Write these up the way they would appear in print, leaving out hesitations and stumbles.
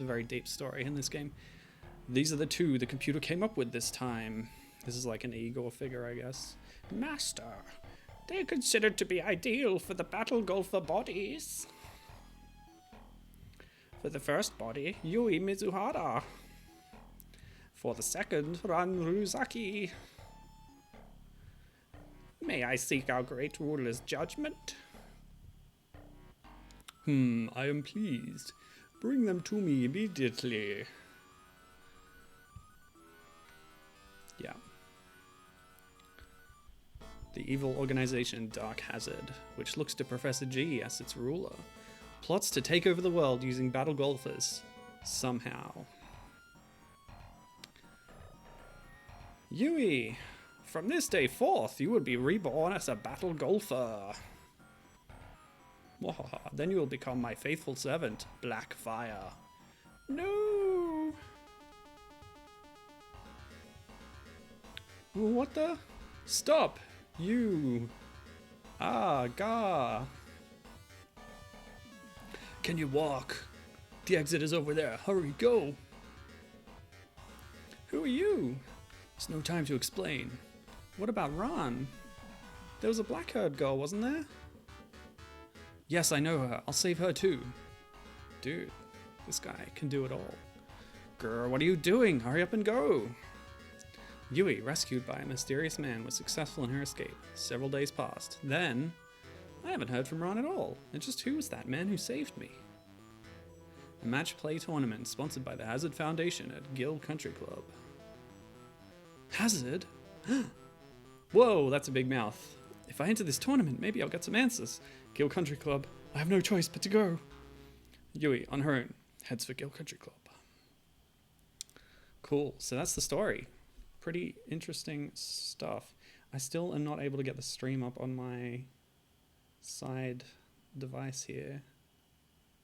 a very deep story in this game. These are the two the computer came up with this time. This is like an Igor figure, I guess. Master, they are considered to be ideal for the battle golfer bodies. For the first body, Yui Mizuhara. For the second, Ran Ruzaki. May I seek our great ruler's judgment? I am pleased. Bring them to me immediately. Yeah. The evil organization Dark Hazard, which looks to Professor G as its ruler, plots to take over the world using battle golfers. Somehow. Yui, from this day forth, you will be reborn as a battle golfer. Then you will become my faithful servant, Blackfire. No! What the? Stop! You! Ah, Gah! Can you walk? The exit is over there. Hurry, go! Who are you? There's no time to explain. What about Ron? There was a black-haired girl, wasn't there? Yes, I know her. I'll save her too. Dude, this guy can do it all. Grr, what are you doing? Hurry up and go! Yui, rescued by a mysterious man, was successful in her escape. Several days passed. Then, I haven't heard from Ron at all. And just who was that man who saved me? A match play tournament sponsored by the Hazard Foundation at Gill Country Club. Hazard? Whoa, that's a big mouth. If I enter this tournament, maybe I'll get some answers. Gill Country Club. I have no choice but to go. Yui, on her own, heads for Gill Country Club. Cool, so that's the story. Pretty interesting stuff. I still am not able to get the stream up on my side device here.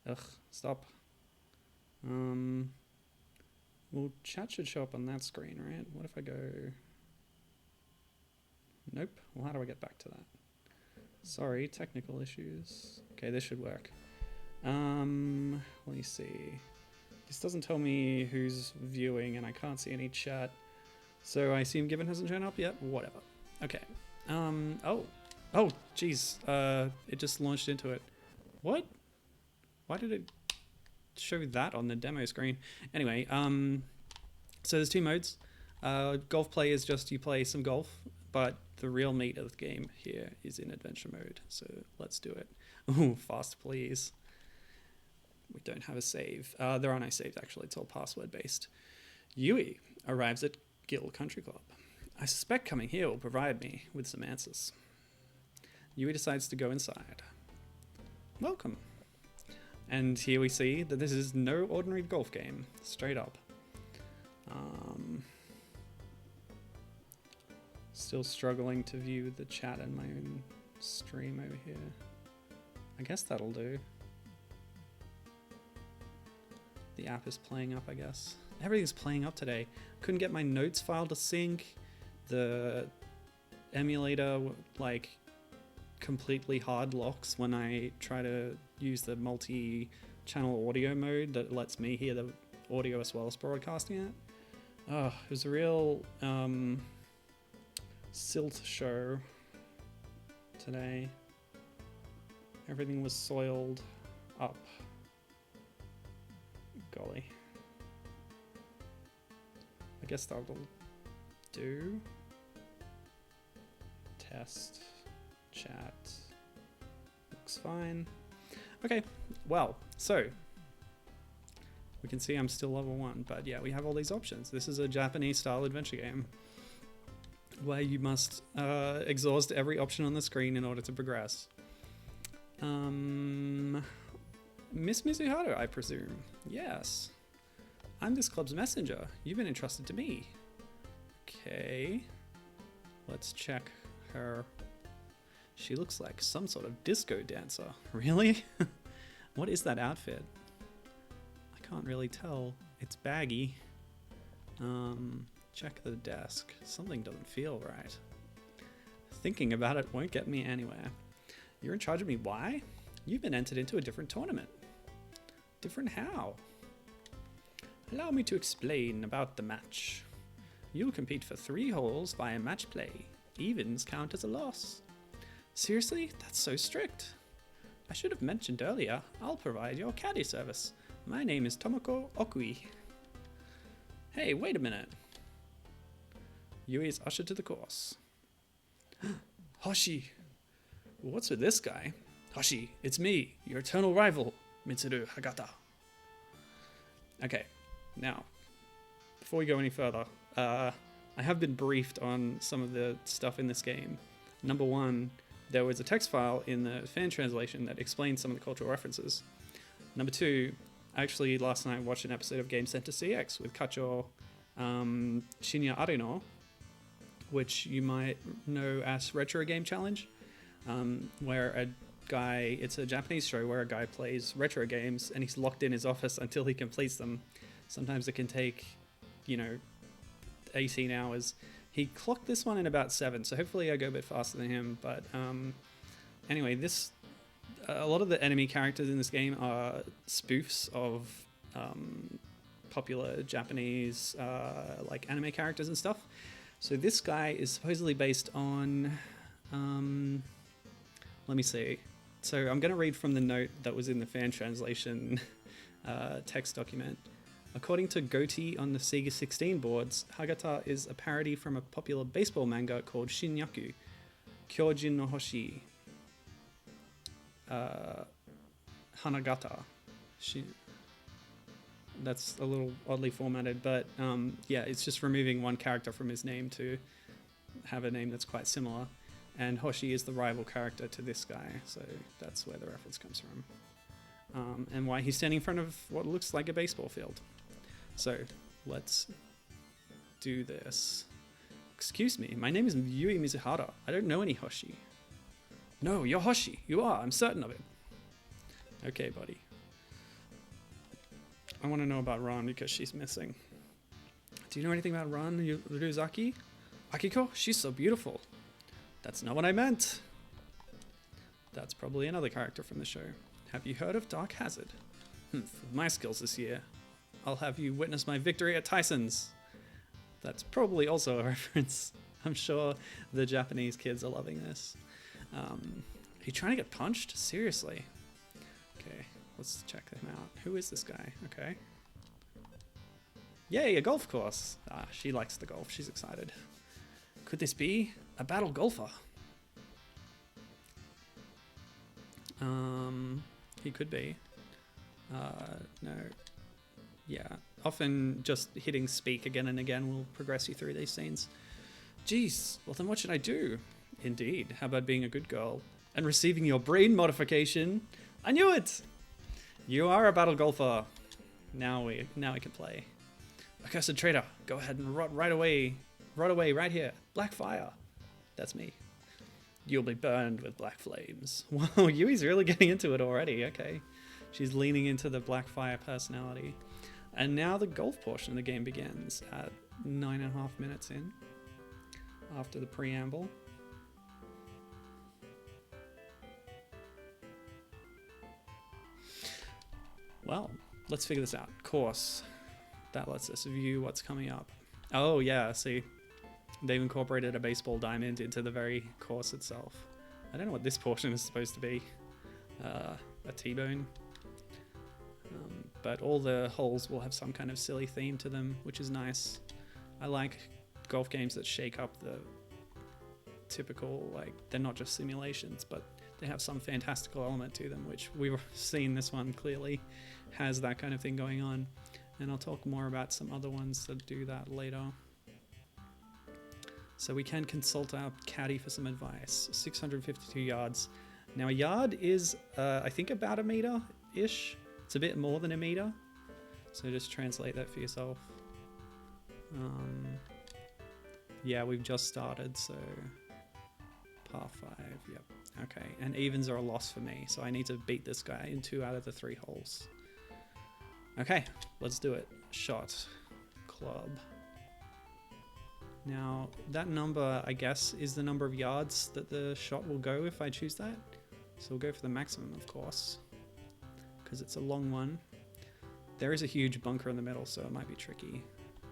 Ugh, stop. Well, chat should show up on that screen, right? What if I go... Nope. Well, how do I get back to that? Sorry, technical issues. Okay, this should work. Let me see. This doesn't tell me who's viewing, and I can't see any chat. So I assume Gibbon hasn't shown up yet? Whatever. Okay. Oh, jeez. It just launched into it. What? Why did it show that on the demo screen? Anyway, so there's two modes. Golf play is just you play some golf, but the real meat of the game here is in adventure mode. So let's do it. Ooh, fast please. We don't have a save. There are no saves actually, it's all password based. Yui arrives at Gill Country Club. I suspect coming here will provide me with some answers. Yui decides to go inside. Welcome. And here we see that this is no ordinary golf game, straight up. Still struggling to view the chat in my own stream over here. I guess that'll do. The app is playing up, I guess. Everything's playing up today. Couldn't get my notes file to sync. The emulator, like, completely hard locks when I try to use the multi-channel audio mode that lets me hear the audio as well as broadcasting it. Oh, it was a real silt show today. Everything was soiled up. Golly. I guess that'll do. Test. Chat. Looks fine. Okay, well, so we can see I'm still level 1, but yeah, we have all these options. This is a Japanese style adventure game where you must exhaust every option on the screen in order to progress. Miss Mizuhara, I presume. Yes. I'm this club's messenger. You've been entrusted to me. Okay. Let's check her. She looks like some sort of disco dancer. Really? What is that outfit? I can't really tell. It's baggy. Check the desk. Something doesn't feel right. Thinking about it won't get me anywhere. You're in charge of me. Why? You've been entered into a different tournament. Different how? Allow me to explain about the match. You'll compete for 3 holes via match play. Evens count as a loss. Seriously? That's so strict. I should have mentioned earlier, I'll provide your caddy service. My name is Tomoko Okui. Hey, wait a minute. Yui is ushered to the course. Hoshi! What's with this guy? Hoshi, it's me, your eternal rival, Mitsuru Hagata. Okay, now, before we go any further, I have been briefed on some of the stuff in this game. Number 1, there was a text file in the fan translation that explained some of the cultural references. Number 2, actually last night watched an episode of Game Center CX with Kacho Shinya Arino, which you might know as Retro Game Challenge, where a guy, it's a Japanese show where a guy plays retro games and he's locked in his office until he completes them. Sometimes it can take, 18 hours. He clocked this one in about 7, so hopefully I go a bit faster than him. But anyway, a lot of the enemy characters in this game are spoofs of popular Japanese like anime characters and stuff. So this guy is supposedly based on, let me see. So I'm going to read from the note that was in the fan translation text document. According to Goatee on the Sega 16 boards, Hagata is a parody from a popular baseball manga called Shinyaku, Kyojin no Hoshi, Hanagata. That's a little oddly formatted, but yeah, it's just removing one character from his name to have a name that's quite similar. And Hoshi is the rival character to this guy, so that's where the reference comes from. And why he's standing in front of what looks like a baseball field. So, let's do this. Excuse me, my name is Yui Mizuhara. I don't know any Hoshi. No, you're Hoshi. You are, I'm certain of it. Okay, buddy. I want to know about Ran because she's missing. Do you know anything about Ran Ryuzaki? Akiko? She's so beautiful. That's not what I meant. That's probably another character from the show. Have you heard of Dark Hazard? For my skills this year, I'll have you witness my victory at Tyson's. That's probably also a reference. I'm sure the Japanese kids are loving this. Are you trying to get punched? Seriously? Okay, let's check him out. Who is this guy? Okay. Yay, a golf course. She likes the golf. She's excited. Could this be a battle golfer? He could be. No. Yeah. Often just hitting speak again and again will progress you through these scenes. Geez, well then what should I do? Indeed, how about being a good girl and receiving your brain modification? I knew it! You are a battle golfer. Now we can play. Accursed traitor, go ahead and rot away right here. Black fire. That's me. You'll be burned with black flames. Wow, Yui's really getting into it already. Okay. She's leaning into the black fire personality. And now the golf portion of the game begins at 9.5 minutes in, after the preamble. Well, let's figure this out. Course. That lets us view what's coming up. Oh yeah, see. They've incorporated a baseball diamond into the very course itself. I don't know what this portion is supposed to be. A T-bone. But all the holes will have some kind of silly theme to them, which is nice. I like golf games that shake up the typical, like, they're not just simulations, but they have some fantastical element to them, which we've seen this one clearly has that kind of thing going on. And I'll talk more about some other ones that do that later. So we can consult our caddy for some advice. 652 yards. Now a yard is, I think, about a meter-ish. It's a bit more than a meter. So just translate that for yourself. Yeah, we've just started, so par 5, yep. Okay, and evens are a loss for me, so I need to beat this guy in 2 out of the 3 holes. Okay, let's do it. Shot. Club. Now, that number, I guess, is the number of yards that the shot will go if I choose that. So we'll go for the maximum, of course, because it's a long one. There is a huge bunker in the middle, so it might be tricky.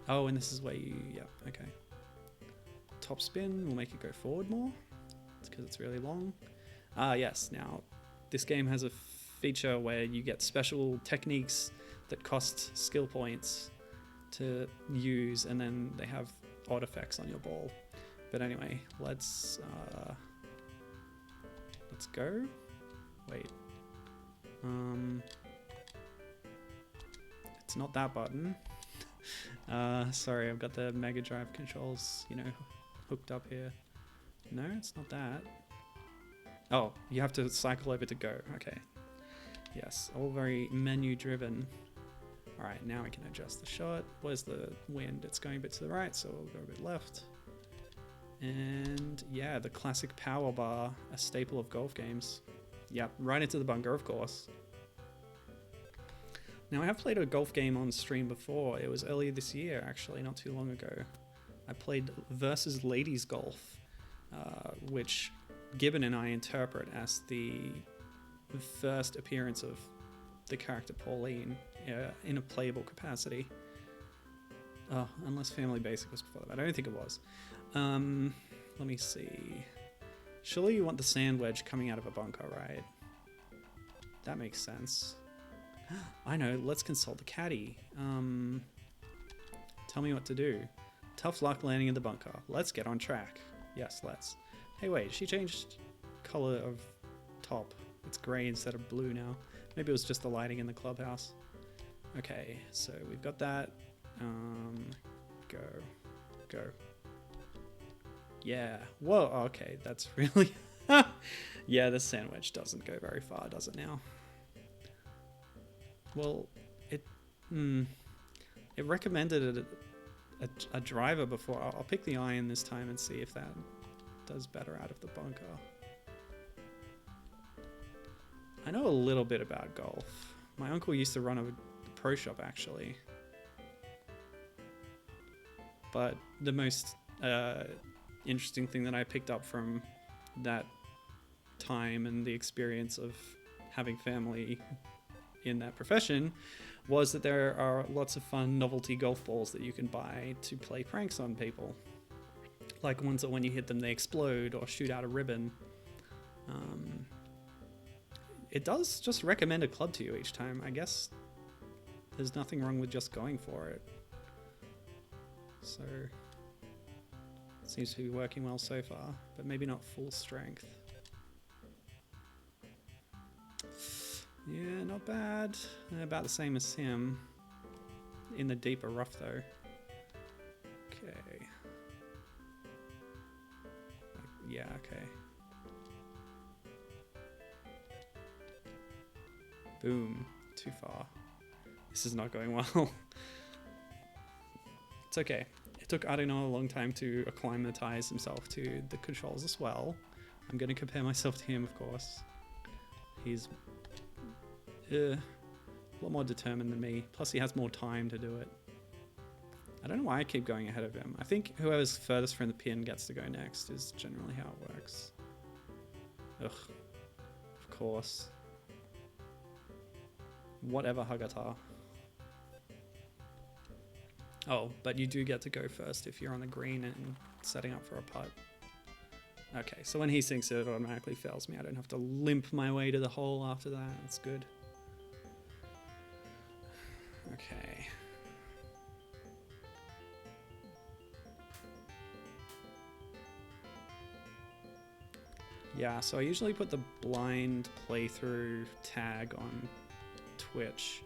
Oh, and this is where you... Yep, okay. Top spin will make it go forward more. It's because it's really long. Ah, yes. Now, this game has a feature where you get special techniques that cost skill points to use, and then they have odd effects on your ball. But anyway, let's go. Wait. It's not that button. Sorry, I've got the Mega Drive controls, you know, hooked up here. No, it's not that. Oh, you have to cycle over to go. Okay. Yes, all very menu driven. All right, now we can adjust the shot. Where's the wind? It's going a bit to the right, so we'll go a bit left. And yeah, the classic power bar, a staple of golf games. Yep, right into the bunker, of course. Now, I have played a golf game on stream before. It was earlier this year, actually, not too long ago. I played Versus Ladies Golf, which Gibbon and I interpret as the first appearance of the character Pauline in a playable capacity. Oh, unless Family Basic was before that. I don't think it was. Let me see. Surely you want the sand wedge coming out of a bunker, right? That makes sense. I know, let's consult the caddy. Tell me what to do. Tough luck landing in the bunker. Let's get on track. Yes, let's. Hey, wait, she changed color of top. It's gray instead of blue now. Maybe it was just the lighting in the clubhouse. Okay, so we've got that. Go. Yeah. Whoa, okay, that's really... Yeah, the sandwich doesn't go very far, does it now? Well, it recommended a driver before. I'll pick the iron this time and see if that does better out of the bunker. I know a little bit about golf. My uncle used to run a pro shop, actually. But the most interesting thing that I picked up from that time and the experience of having family in that profession was that there are lots of fun novelty golf balls that you can buy to play pranks on people. Like ones that when you hit them they explode or shoot out a ribbon. It does just recommend a club to you each time. I guess there's nothing wrong with just going for it. So it seems to be working well so far, but maybe not full strength. Yeah, not bad. About the same as him. In the deeper rough though. Okay. Yeah, okay. Boom. Too far. This is not going well. It's okay. It took, I don't know, a long time to acclimatize himself to the controls as well. I'm going to compare myself to him, of course. He's a lot more determined than me. Plus he has more time to do it. I don't know why I keep going ahead of him. I think whoever's furthest from the pin gets to go next is generally how it works. Ugh. Of course. Whatever, Hagata. Oh, but you do get to go first if you're on the green and setting up for a putt. Okay, so when he sinks it automatically fails me. I don't have to limp my way to the hole after that. That's good. Okay. Yeah, so I usually put the blind playthrough tag on Twitch,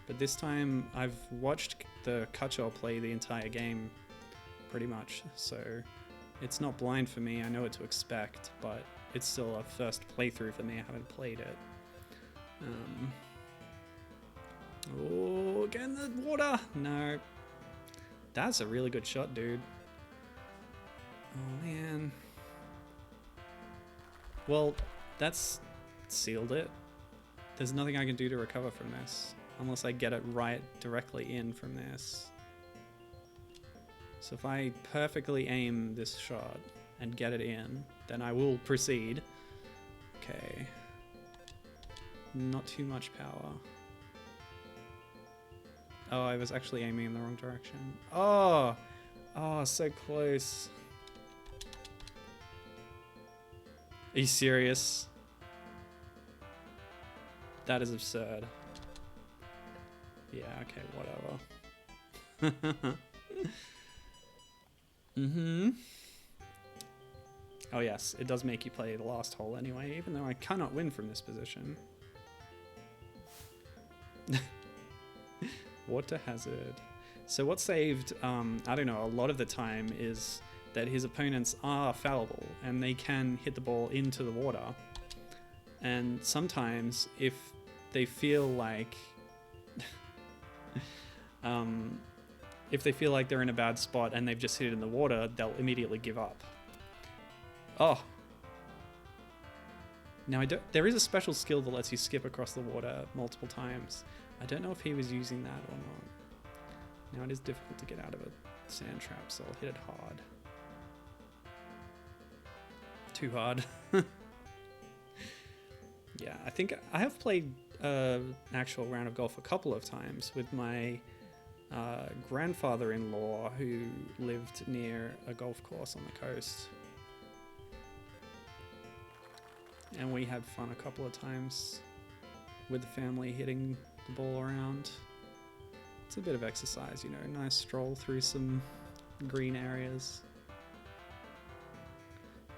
but this time I've watched the Kachel play the entire game pretty much, so it's not blind for me. I know what to expect, but it's still a first playthrough for me. I haven't played it. Oh, get in the water! No. That's a really good shot, dude. Oh, man. Well, that's sealed it. There's nothing I can do to recover from this, unless I get it right directly in from this. So if I perfectly aim this shot and get it in, then I will proceed. Okay. Not too much power. Oh, I was actually aiming in the wrong direction. Oh! Oh, so close. Are you serious? That is absurd. Yeah, okay, whatever. Mm-hmm. Oh yes, it does make you play the last hole anyway, even though I cannot win from this position. Water hazard. So what saved, I don't know, a lot of the time is that his opponents are fallible and they can hit the ball into the water. And sometimes if they feel like if they feel like they're in a bad spot and they've just hit it in the water, they'll immediately give up. Oh. Now, there is a special skill that lets you skip across the water multiple times. I don't know if he was using that or not. Now, it is difficult to get out of a sand trap, so I'll hit it hard. Too hard. Yeah, I think I have played an actual round of golf a couple of times with my grandfather-in-law who lived near a golf course on the coast. And we had fun a couple of times with the family hitting the ball around. It's a bit of exercise, you know, nice stroll through some green areas.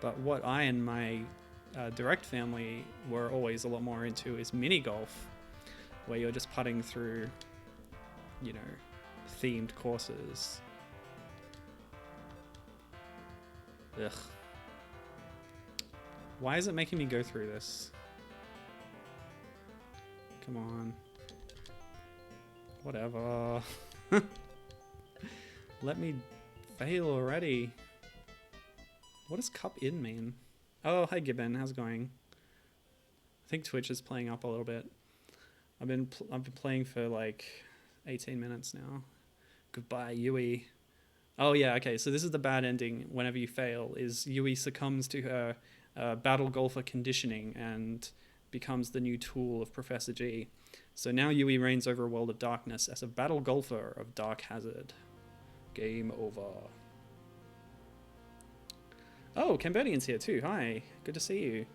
But what I and my direct family were always a lot more into is mini golf, where you're just putting through, you know, themed courses. Ugh. Why is it making me go through this? Come on. Whatever. Let me fail already. What does cup in mean? Oh, hi Gibbon, how's it going? I think Twitch is playing up a little bit. I've been playing for like 18 minutes now. Goodbye, Yui. Oh yeah, okay, so this is the bad ending whenever you fail, is Yui succumbs to her battle golfer conditioning and becomes the new tool of Professor G. So now Yui reigns over a world of darkness as a battle golfer of Dark Hazard. Game over. Oh, Cambodian's here too. Hi, good to see you.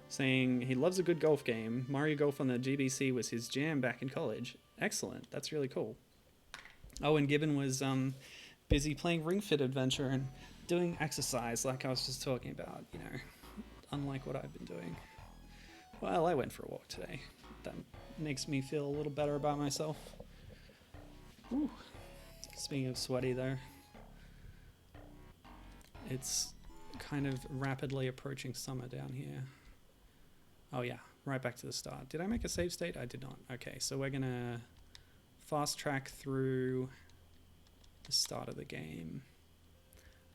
Saying he loves a good golf game. Mario Golf on the GBC was his jam back in college. Excellent, that's really cool. Oh, and Gibbon was busy playing Ring Fit Adventure and doing exercise like I was just talking about, you know, unlike what I've been doing. Well, I went for a walk today. That makes me feel a little better about myself. Ooh. Speaking of sweaty though, it's kind of rapidly approaching summer down here. Oh yeah, right back to the start. Did I make a save state? I did not. Okay, so we're gonna fast track through the start of the game.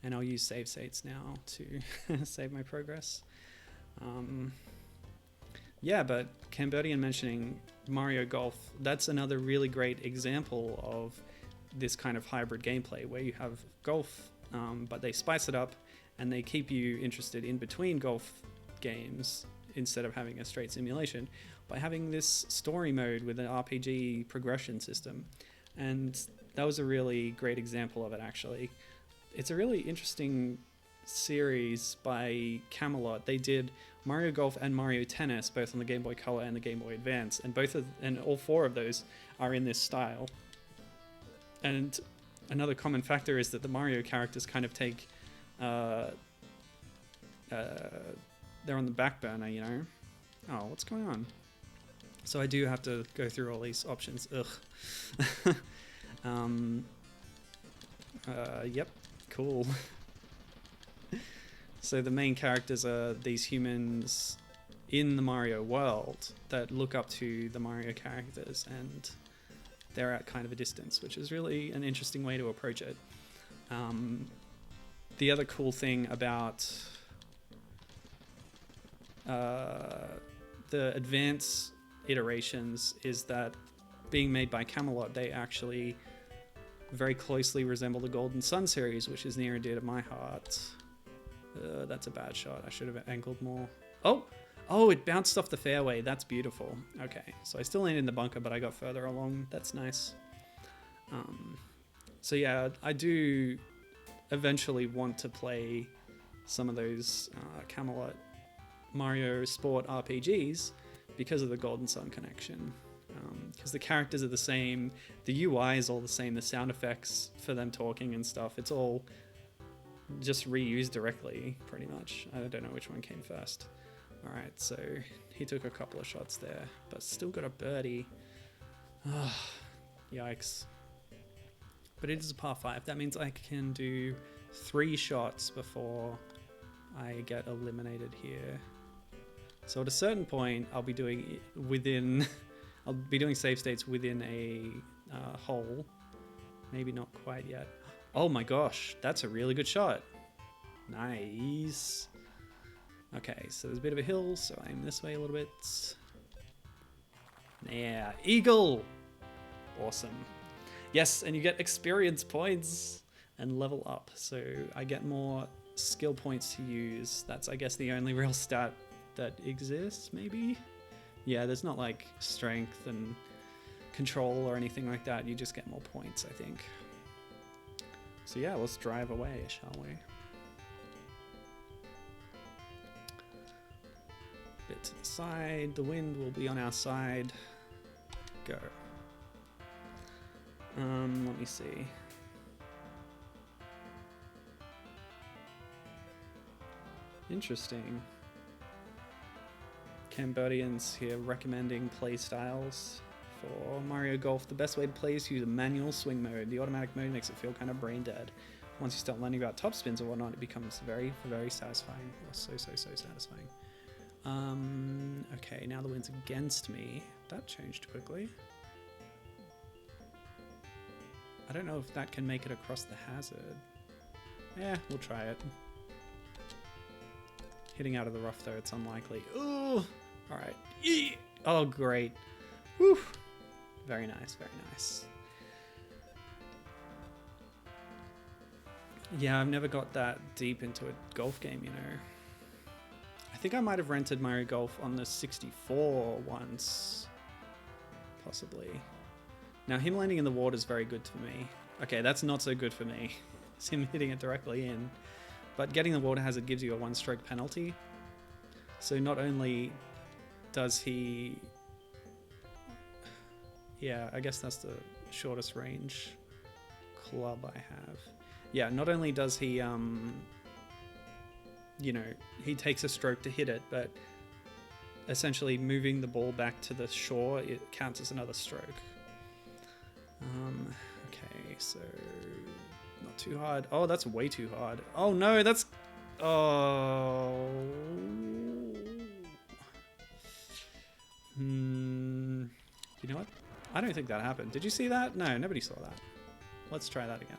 And I'll use save states now to save my progress. Yeah, but Cambodian mentioning Mario Golf, that's another really great example of this kind of hybrid gameplay where you have golf, but they spice it up and they keep you interested in between golf games instead of having a straight simulation by having this story mode with an RPG progression system. And that was a really great example of it, actually. It's a really interesting series by Camelot. They did Mario Golf and Mario Tennis, both on the Game Boy Color and the Game Boy Advance, and all four of those are in this style. And another common factor is that the Mario characters kind of take they're on the back burner, you know. Oh, what's going on? So I do have to go through all these options. Ugh. Yep, cool. So the main characters are these humans in the Mario world that look up to the Mario characters, and they're at kind of a distance, which is really an interesting way to approach it. The other cool thing about the advanced iterations is that being made by Camelot, they actually very closely resemble the Golden Sun series, which is near and dear to my heart. That's a bad shot. I should have angled more. Oh, it bounced off the fairway. That's beautiful. Okay, so I still landed in the bunker, but I got further along. That's nice. So yeah, I do eventually want to play some of those Camelot Mario Sport RPGs because of the Golden Sun connection. Because the characters are the same, the UI is all the same, the sound effects for them talking and stuff, it's all just reused directly, pretty much. I don't know which one came first. Alright, so he took a couple of shots there, but still got a birdie. Yikes. But it is a par 5. That means I can do 3 shots before I get eliminated here. So at a certain point, I'll be doing within... I'll be doing save states within a hole. Maybe not quite yet. Oh my gosh, that's a really good shot. Nice. Okay, so there's a bit of a hill, so aim this way a little bit. Yeah, eagle! Awesome. Yes, and you get experience points and level up. So I get more skill points to use. That's, I guess, the only real stat that exists, maybe? Yeah, there's not like strength and control or anything like that. You just get more points, I think. So yeah, let's drive away, shall we? Bit to the side. The wind will be on our side. Go. Let me see. Interesting. Cambodians here recommending play styles for Mario Golf. The best way to play is to use a manual swing mode. The automatic mode makes it feel kind of brain dead. Once you start learning about top spins or whatnot, it becomes very, very satisfying. Or so satisfying. Okay, now the wind's against me. That changed quickly. I don't know if that can make it across the hazard. Yeah, we'll try it. Hitting out of the rough though, it's unlikely. Ooh! Alright. Oh, great. Whew. Very nice, very nice. Yeah, I've never got that deep into a golf game, you know. I think I might have rented Mario Golf on the 64 once. Possibly. Now, him landing in the water is very good for me. Okay, that's not so good for me. It's him hitting it directly in. But getting the water hazard gives you a 1-stroke penalty. So not only does he... Yeah, I guess that's the shortest range club I have. Yeah, not only does he, you know, he takes a stroke to hit it, but essentially moving the ball back to the shore, it counts as another stroke. Okay, so not too hard. Oh, that's way too hard. Oh no, that's... Oh... You know what? I don't think that happened. Did you see that? No, nobody saw that. Let's try that again.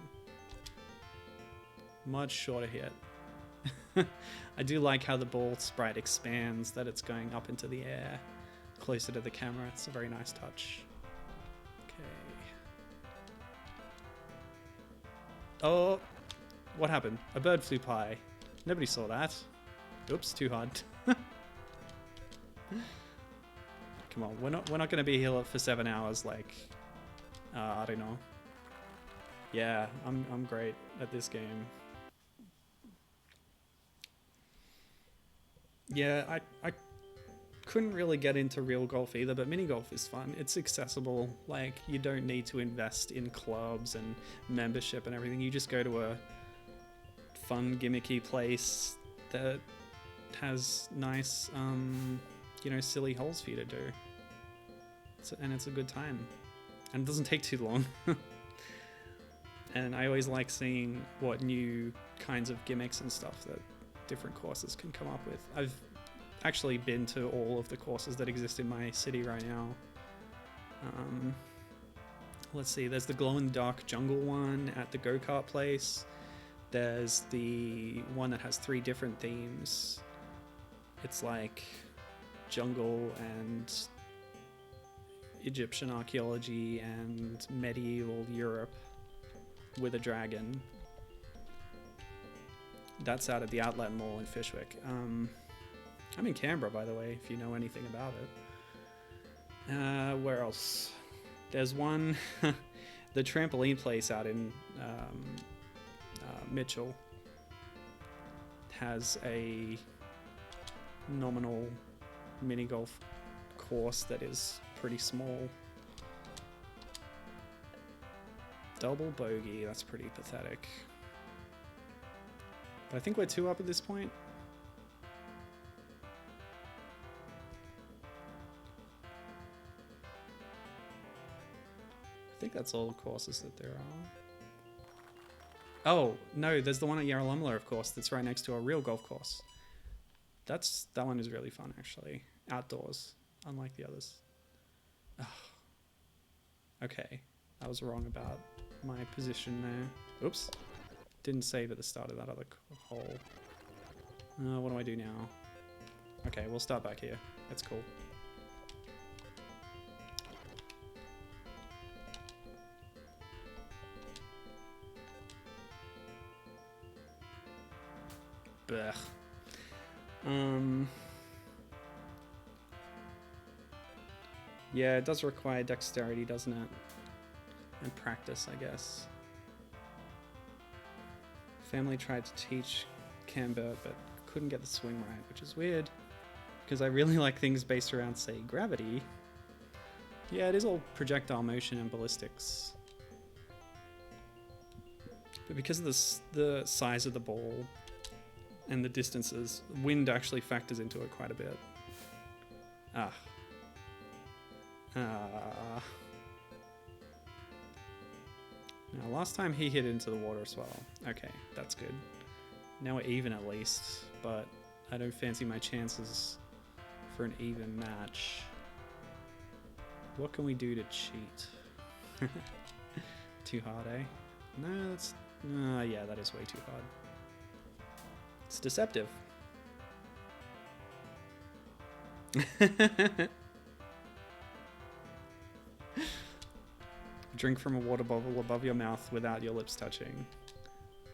Much shorter hit. I do like how the ball sprite expands, that it's going up into the air, closer to the camera. It's a very nice touch. Oh, what happened? A bird flew by. Nobody saw that. Oops, too hard. Come on, we're not going to be here for 7 hours. Like, I don't know. Yeah, I'm great at this game. Yeah, I couldn't really get into real golf either, but mini golf is fun. It's accessible. Like, you don't need to invest in clubs and membership and everything. You just go to a fun, gimmicky place that has nice, you know, silly holes for you to do. And it's a good time. And it doesn't take too long. And I always like seeing what new kinds of gimmicks and stuff that different courses can come up with. I've actually been to all of the courses that exist in my city right now. Let's see, there's the glow-in-the-dark jungle one at the go-kart place. There's the one that has 3 different themes. It's like jungle and Egyptian archaeology and medieval Europe with a dragon. That's out at the Outlet Mall in Fishwick. I'm in Canberra, by the way, if you know anything about it. Where else? There's one The trampoline place out in Mitchell has a nominal mini golf course that is pretty small. Double bogey, that's pretty pathetic. But I think we're 2 up at this point. I think that's all the courses that there are. Oh, no, there's the one at Yarralumla, of course, that's right next to a real golf course. That one is really fun, actually. Outdoors, unlike the others. Oh. Okay, I was wrong about my position there. Oops. Didn't save at the start of that other hole. What do I do now? Okay, we'll start back here. That's cool. Blech. Yeah, it does require dexterity, doesn't it? And practice, I guess. Family tried to teach Camber, but couldn't get the swing right, which is weird. Because I really like things based around, say, gravity. Yeah, it is all projectile motion and ballistics. But because of the size of the ball and the distances, wind actually factors into it quite a bit. Now, last time he hit into the water as well. Okay, that's good. Now we're even at least, but I don't fancy my chances for an even match. What can we do to cheat? Too hard, eh? No, that's... yeah, that is way too hard. It's deceptive. Drink from a water bottle above your mouth without your lips touching.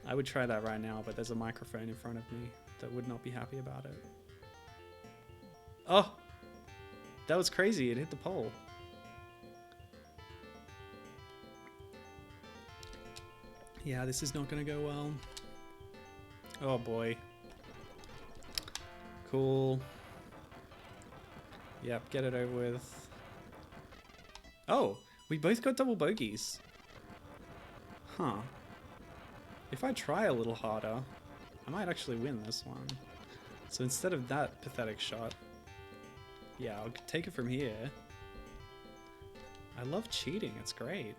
I would try that right now, but there's a microphone in front of me that would not be happy about it. Oh! That was crazy, it hit the pole. Yeah, this is not gonna go well. Oh boy. Cool. Yep, get it over with. Oh! We both got double bogeys. Huh. If I try a little harder, I might actually win this one. So instead of that pathetic shot, yeah, I'll take it from here. I love cheating, it's great.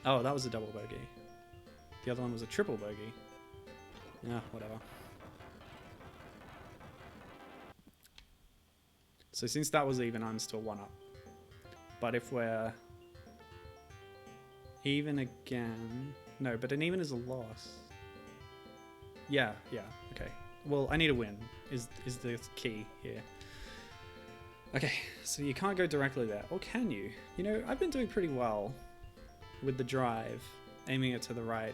Oh, that was a double bogey. The other one was a triple bogey. Yeah, whatever. So since that was even, I'm still 1 up. But if we're even again... No, but an even is a loss. Yeah, okay. Well, I need a win, is the key here. Okay, so you can't go directly there. Or can you? You know, I've been doing pretty well with the drive, aiming it to the right.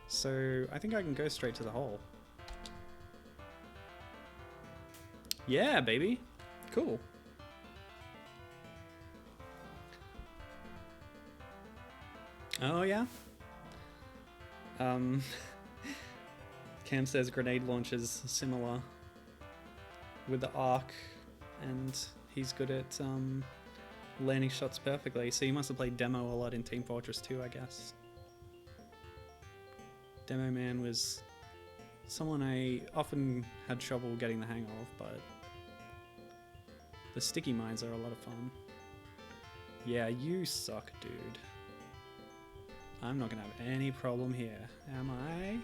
So I think I can go straight to the hole. Yeah, baby. Cool. Oh, yeah? Cam says grenade launches similar with the arc, and he's good at landing shots perfectly, so you must have played Demo a lot in Team Fortress 2, I guess. Demo Man was someone I often had trouble getting the hang of, but the sticky mines are a lot of fun. Yeah, you suck, dude. I'm not gonna have any problem here, am I?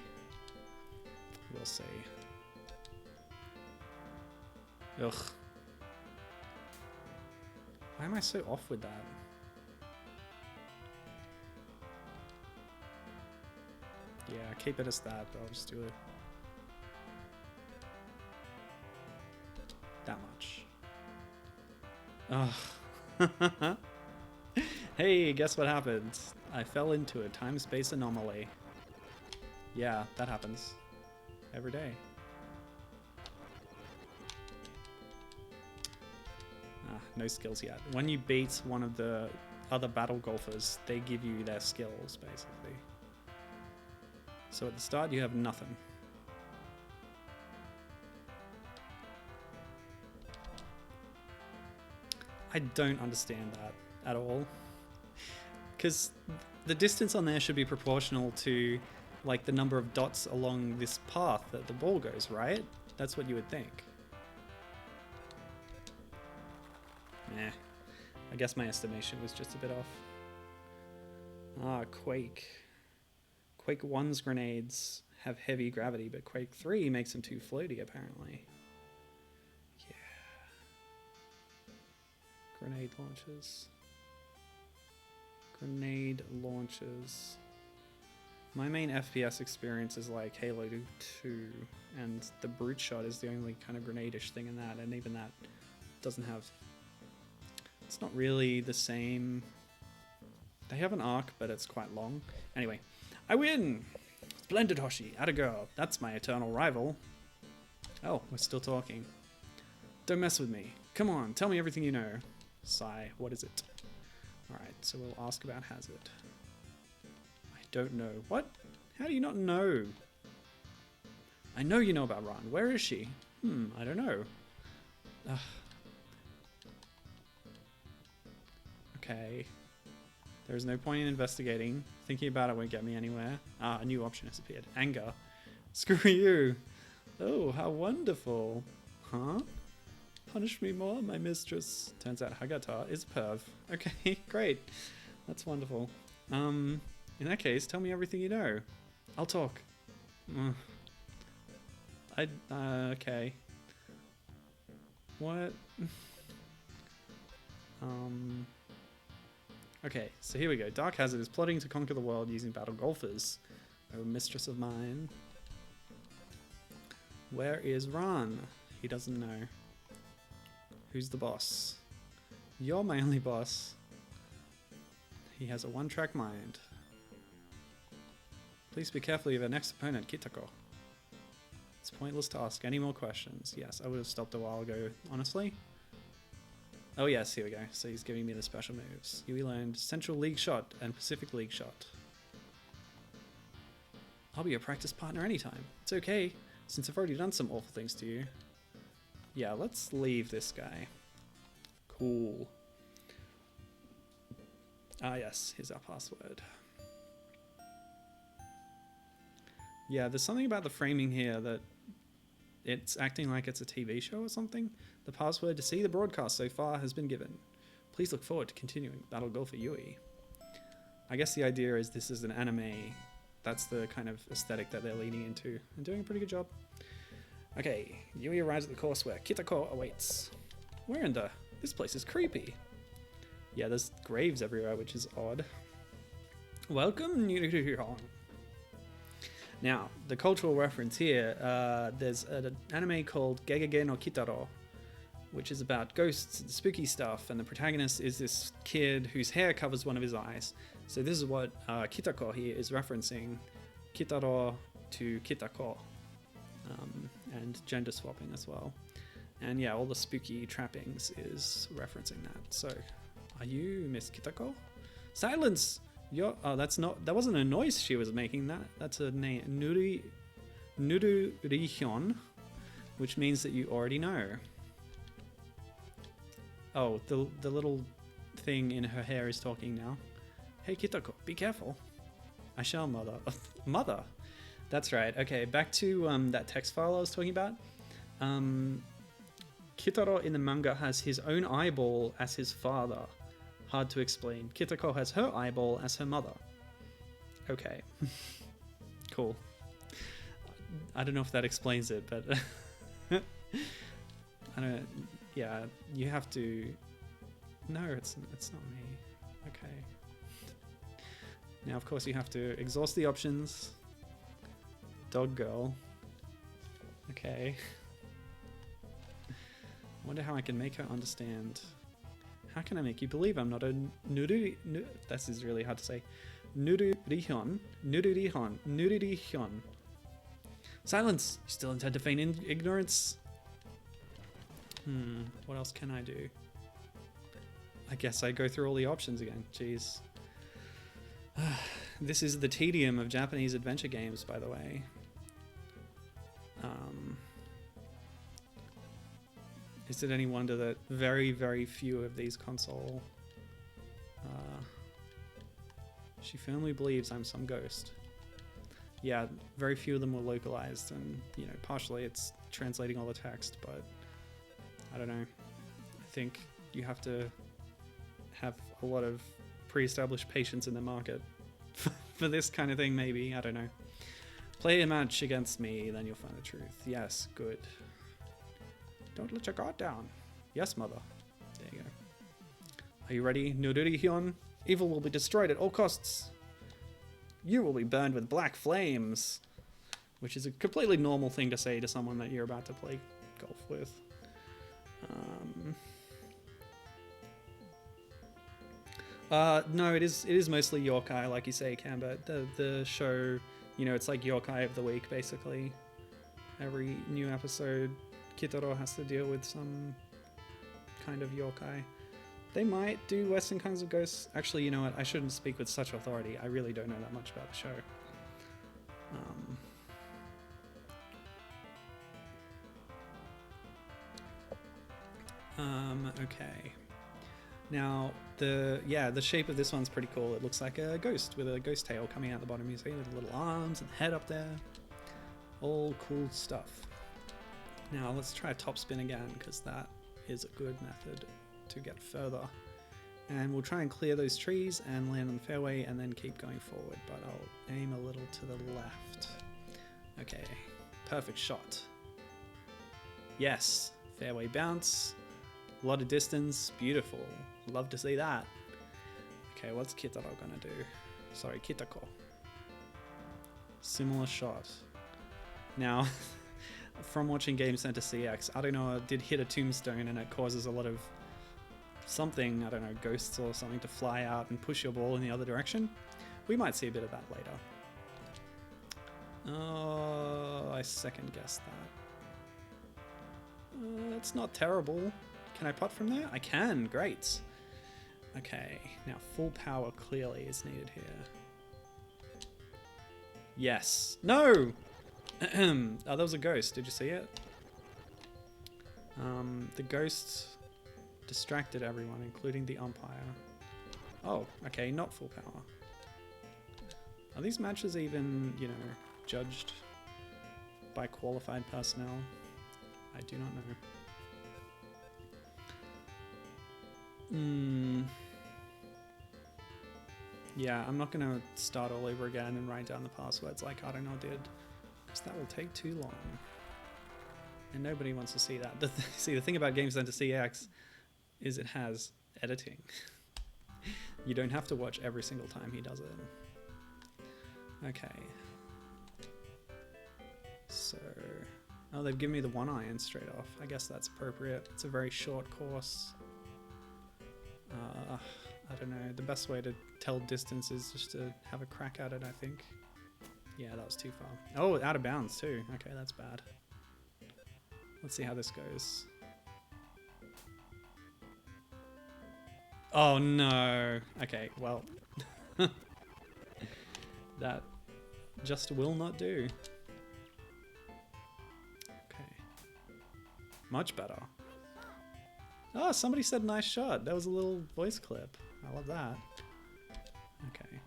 We'll see. Ugh. Why am I so off with that? Yeah, keep it as that, but I'll just do it. That much. Ugh. Hey, guess what happened? I fell into a time-space anomaly. Yeah, that happens. Every day. No skills yet. When you beat one of the other battle golfers, they give you their skills, basically. So at the start, you have nothing. I don't understand that at all. Because the distance on there should be proportional to like the number of dots along this path that the ball goes, right? That's what you would think. Nah. I guess my estimation was just a bit off. Ah, Quake. Quake 1's grenades have heavy gravity, but Quake 3 makes them too floaty, apparently. Yeah. Grenade launchers. Grenade launchers. My main FPS experience is like Halo 2, and the Brute Shot is the only kind of grenade-ish thing in that, and even that doesn't have... It's not really the same... They have an arc, but it's quite long. Anyway, I win! Splendid, Hoshi. Atta girl. That's my eternal rival. Oh, we're still talking. Don't mess with me. Come on, tell me everything you know. Sigh, what is it? Alright, so we'll ask about Hazard. I don't know. What? How do you not know? I know you know about Ron. Where is she? I don't know. Ugh. Okay. There's no point in investigating. Thinking about it won't get me anywhere. Ah, a new option has appeared. Anger. Screw you. Oh, how wonderful. Huh? Punish me more, my mistress. Turns out Hagata is a perv. Okay, great. That's wonderful. In that case, tell me everything you know. I'll talk. Okay. What? Okay, so here we go. Dark Hazard is plotting to conquer the world using battle golfers. Oh, mistress of mine. Where is Ran? He doesn't know. Who's the boss? You're my only boss. He has a one-track mind. Please be careful of your next opponent, Kitako. It's pointless to ask any more questions. Yes, I would have stopped a while ago, honestly. Oh yes, here we go. So he's giving me the special moves. You learned Central League Shot and Pacific League Shot. I'll be your practice partner anytime. It's okay, since I've already done some awful things to you. Yeah, let's leave this guy. Cool. Ah yes, here's our password. Yeah, there's something about the framing here that it's acting like it's a TV show or something. The password to see the broadcast so far has been given. Please look forward to continuing Battle Golfer Yui. I guess the idea is this is an anime. That's the kind of aesthetic that they're leaning into and doing a pretty good job. Okay, Yui arrives at the course where Kitako awaits. Where in the... This place is creepy. Yeah, there's graves everywhere, which is odd. Welcome, Nirihon. Now, the cultural reference here, there's an anime called Gegege no Kitaro, which is about ghosts and spooky stuff, and the protagonist is this kid whose hair covers one of his eyes. So this is what Kitako here is referencing, Kitaro to Kitako, and gender swapping as well. And yeah, all the spooky trappings is referencing that. So, are you Miss Kitako? Silence! That wasn't a noise she was making. That's a name, Nururihyon, which means that you already know. Oh, the little thing in her hair is talking now. Hey Kitako, be careful. I shall, mother. Mother? That's right. Okay, back to that text file I was talking about. Kitaro in the manga has his own eyeball as his father. Hard to explain. Kitako has her eyeball as her mother. Okay. Cool. I don't know if that explains it, but... I don't... Yeah, you have to... No, it's not me. Okay. Now, of course, you have to exhaust the options. Dog girl. Okay. I wonder how I can make her understand. How can I make you believe I'm not a this is really hard to say. Nururihyon. Silence! You still intend to feign ignorance? What else can I do? I guess I go through all the options again. Jeez. This is the tedium of Japanese adventure games, by the way. Is it any wonder that very, very few of these console... she firmly believes I'm some ghost. Yeah, very few of them were localized, and, you know, partially it's translating all the text, but I don't know. I think you have to have a lot of pre-established patience in the market for this kind of thing, maybe. I don't know. Play a match against me, then you'll find the truth. Yes, good. Don't let your guard down. Yes, mother. There you go. Are you ready, Nururi Hyun? Evil will be destroyed at all costs. You will be burned with black flames. Which is a completely normal thing to say to someone that you're about to play golf with. No, it is mostly yokai, like you say, Kamba. The show, you know, it's like yokai of the week, basically. Every new episode, Kitaro has to deal with some kind of yokai. They might do Western kinds of ghosts. Actually, you know what? I shouldn't speak with such authority. I really don't know that much about the show. Okay. Now, the shape of this one's pretty cool. It looks like a ghost with a ghost tail coming out the bottom. You see, with little arms and head up there. All cool stuff. Now, let's try a top spin again, because that is a good method to get further. And we'll try and clear those trees and land on the fairway and then keep going forward, but I'll aim a little to the left. Okay, perfect shot. Yes, fairway bounce, a lot of distance, beautiful. Love to see that. Okay, what's Kitaro gonna do? Sorry, Kitako. Similar shot. Now, from watching Game Center CX, I don't know, it did hit a tombstone and it causes a lot of something, I don't know, ghosts or something to fly out and push your ball in the other direction. We might see a bit of that later. Oh, I second guessed that. That's not terrible. Can I putt from there? I can, great. Okay, now full power clearly is needed here. Yes. No! Oh, that was a ghost. Did you see it? The ghost distracted everyone, including the umpire. Oh, okay, not full power. Are these matches even, you know, judged by qualified personnel? I do not know. Yeah, I'm not gonna start all over again and write down the passwords like I don't know did, because that will take too long. And nobody wants to see that. See, the thing about Game Center CX is it has editing. You don't have to watch every single time he does it. Okay. So, oh, they've given me the 1-iron straight off. I guess that's appropriate. It's a very short course. I don't know. The best way to tell distance is just to have a crack at it, I think. Yeah, that was too far. Oh, out of bounds too. Okay, that's bad. Let's see how this goes. Oh no. Okay, well. That just will not do. Okay. Much better. Oh, somebody said nice shot. That was a little voice clip. I love that. Okay.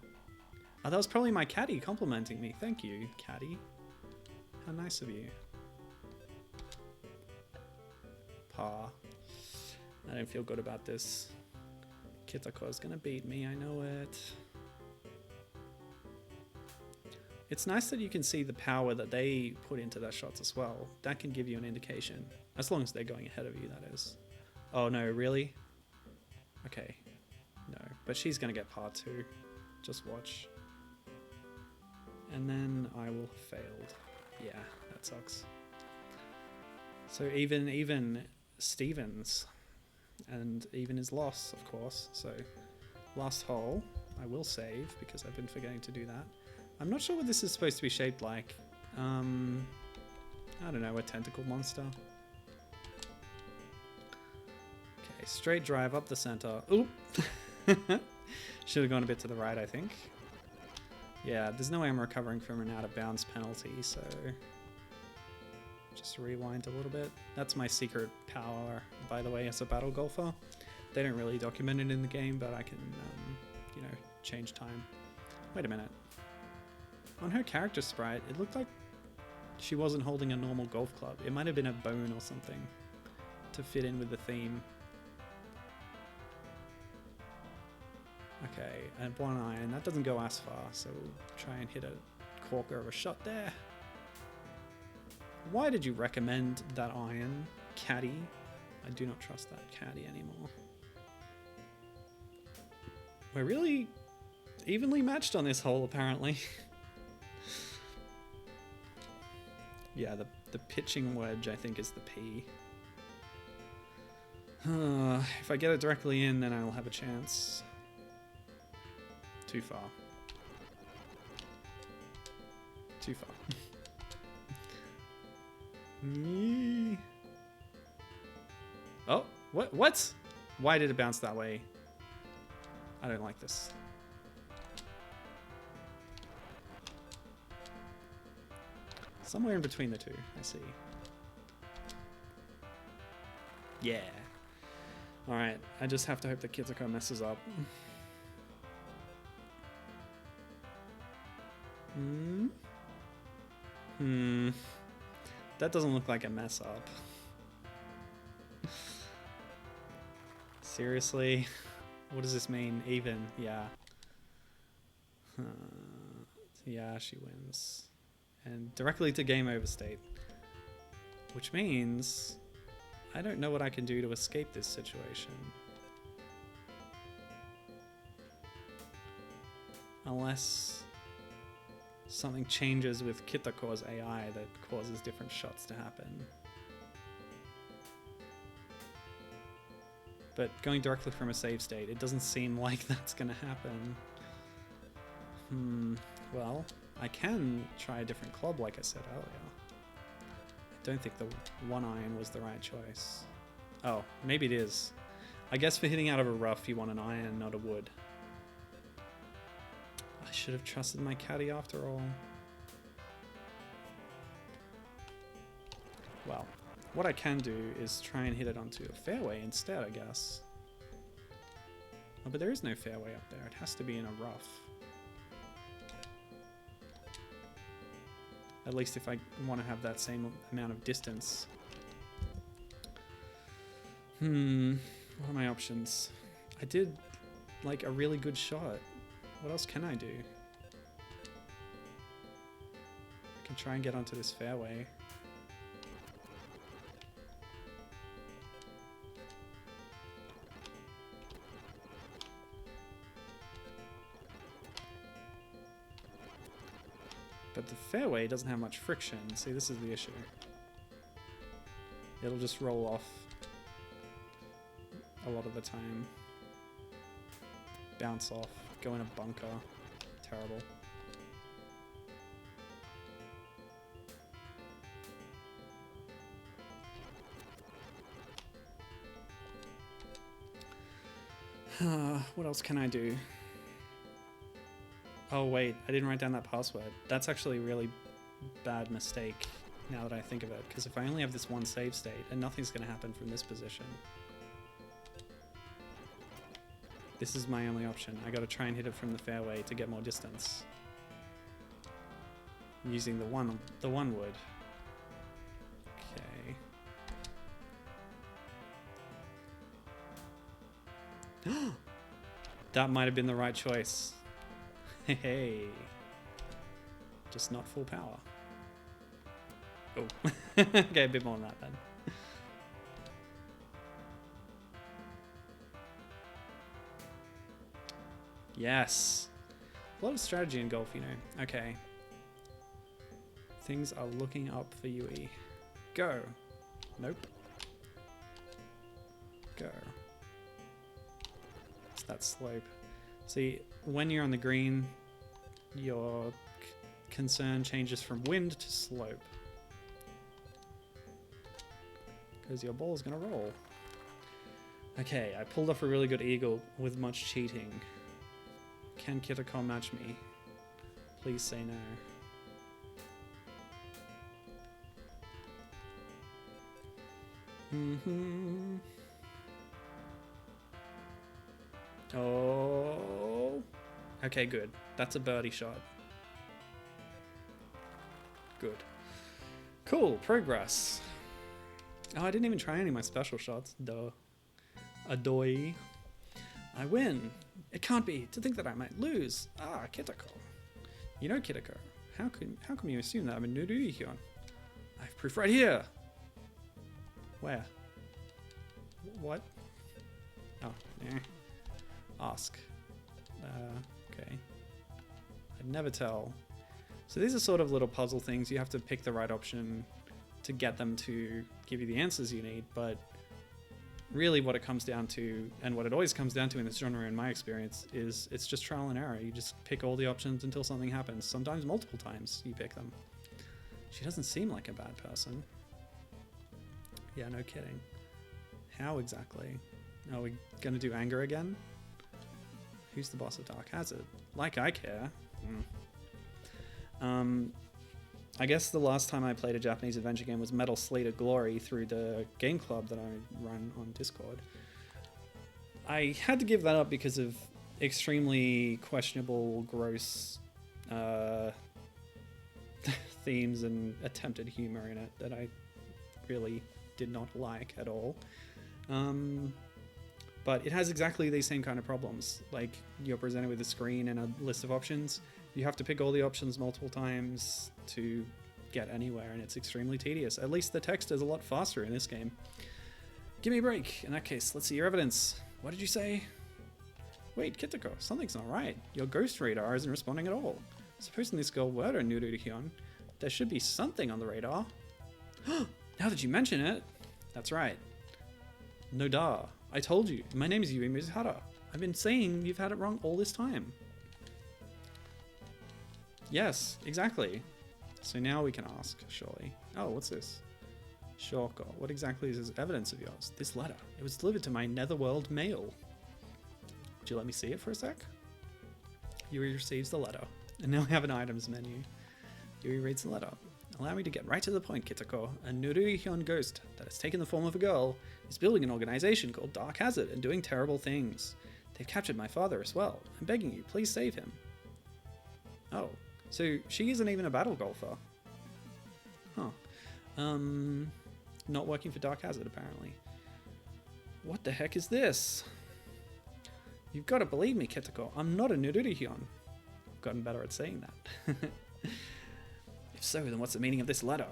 Oh, that was probably my caddy complimenting me. Thank you, caddy. How nice of you. Par. I don't feel good about this. Kitako's gonna beat me, I know it. It's nice that you can see the power that they put into their shots as well. That can give you an indication. As long as they're going ahead of you, that is. Oh no, really? Okay. No, but she's gonna get par 2. Just watch. And then I will have failed. Yeah, that sucks. So even Stevens, and even his loss, of course. So last hole, I will save because I've been forgetting to do that. I'm not sure what this is supposed to be shaped like. I don't know, a tentacle monster. Okay, Straight drive up the center. Oop! Should have gone a bit to the right, I think. Yeah, there's no way I'm recovering from an out of bounds penalty, so just rewind a little bit. That's my secret power, by the way, as a battle golfer. They don't really document it in the game, but I can, you know, change time. Wait a minute. On her character sprite, it looked like she wasn't holding a normal golf club. It might have been a bone or something to fit in with the theme. Okay, and one iron. That doesn't go as far, so we'll try and hit a corker of a shot there. Why did you recommend that iron, caddy? I do not trust that caddy anymore. We're really evenly matched on this hole, apparently. Yeah, the pitching wedge, I think, is the P. If I get it directly in, then I'll have a chance. Too far. Too far. Oh, what? Why did it bounce that way? I don't like this. Somewhere in between the two, I see. Yeah. Alright, I just have to hope that Kitsuko messes up. That doesn't look like a mess up. Seriously? What does this mean? Even? Yeah. Yeah, she wins. And directly to game over state. Which means I don't know what I can do to escape this situation. Unless something changes with Kitako's AI that causes different shots to happen. But going directly from a save state, it doesn't seem like that's gonna happen. Well, I can try a different club like I said earlier. I don't think the one iron was the right choice. Oh, maybe it is. I guess for hitting out of a rough, you want an iron, not a wood. I should have trusted my caddy after all. Well, what I can do is try and hit it onto a fairway instead, I guess. Oh, but there is no fairway up there. It has to be in a rough. At least if I want to have that same amount of distance. What are my options? I did, like, a really good shot. What else can I do? I can try and get onto this fairway. But the fairway doesn't have much friction. See, this is the issue. It'll just roll off a lot of the time. Bounce off, go in a bunker. Terrible. What else can I do? Oh wait, I didn't write down that password. That's actually a really bad mistake now that I think of it, because if I only have this one save state, and nothing's going to happen from this position. This is my only option. I got to try and hit it from the fairway to get more distance. Using the one wood. Okay. That might have been the right choice. Hey, just not full power. Oh, okay, a bit more than that then. Yes, a lot of strategy in golf, you know. Okay, things are looking up for Yui. Go. Nope. Go. It's that slope. See, when you're on the green, your concern changes from wind to slope. Because your ball is going to roll. Okay, I pulled off a really good eagle with much cheating. Can Kitako match me? Please say no. Oh. Okay, good. That's a birdie shot. Good. Cool, progress. Oh, I didn't even try any of my special shots. Duh. Adoy. I win. It can't be. To think that I might lose. Ah, Kitako. You know Kitako. How come you assume that I'm a Nururihyun? I have proof right here. Where? What? Oh, yeah. Ask. Okay. I'd never tell. So these are sort of little puzzle things. You have to pick the right option to get them to give you the answers you need, but really what it comes down to, and what it always comes down to in this genre in my experience, is it's just trial and error. You just pick all the options until something happens. Sometimes multiple times you pick them. She doesn't seem like a bad person. Yeah, no kidding. How exactly? Are we gonna do anger again? Who's the boss of Dark Hazard? Like I care. I guess the last time I played a Japanese adventure game was Metal Slate of Glory through the game club that I run on Discord. I had to give that up because of extremely questionable, gross themes and attempted humor in it that I really did not like at all. But it has exactly the same kind of problems. Like, you're presented with a screen and a list of options. You have to pick all the options multiple times to get anywhere, and it's extremely tedious. At least the text is a lot faster in this game. Give me a break. In that case, let's see your evidence. What did you say? Wait, Kitako, something's not right. Your ghost radar isn't responding at all. Supposing this girl were a Nururihyun, there should be something on the radar. Now that you mention it, that's right. No da. I told you. My name is Yui Mizuhara. I've been saying you've had it wrong all this time. Yes, exactly. So now we can ask, surely. Oh, what's this? Shoko. What exactly is this evidence of yours? This letter. It was delivered to my netherworld mail. Would you let me see it for a sec? Yui receives the letter. And now we have an items menu. Yui reads the letter. Allow me to get right to the point, Kitako. A Nururihyun ghost that has taken the form of a girl is building an organization called Dark Hazard and doing terrible things. They've captured my father as well. I'm begging you, please save him. Oh, so she isn't even a battle golfer. Huh. Not working for Dark Hazard, apparently. What the heck is this? You've got to believe me, Kitako. I'm not a Nururihyun. I've gotten better at saying that. If so, then what's the meaning of this letter?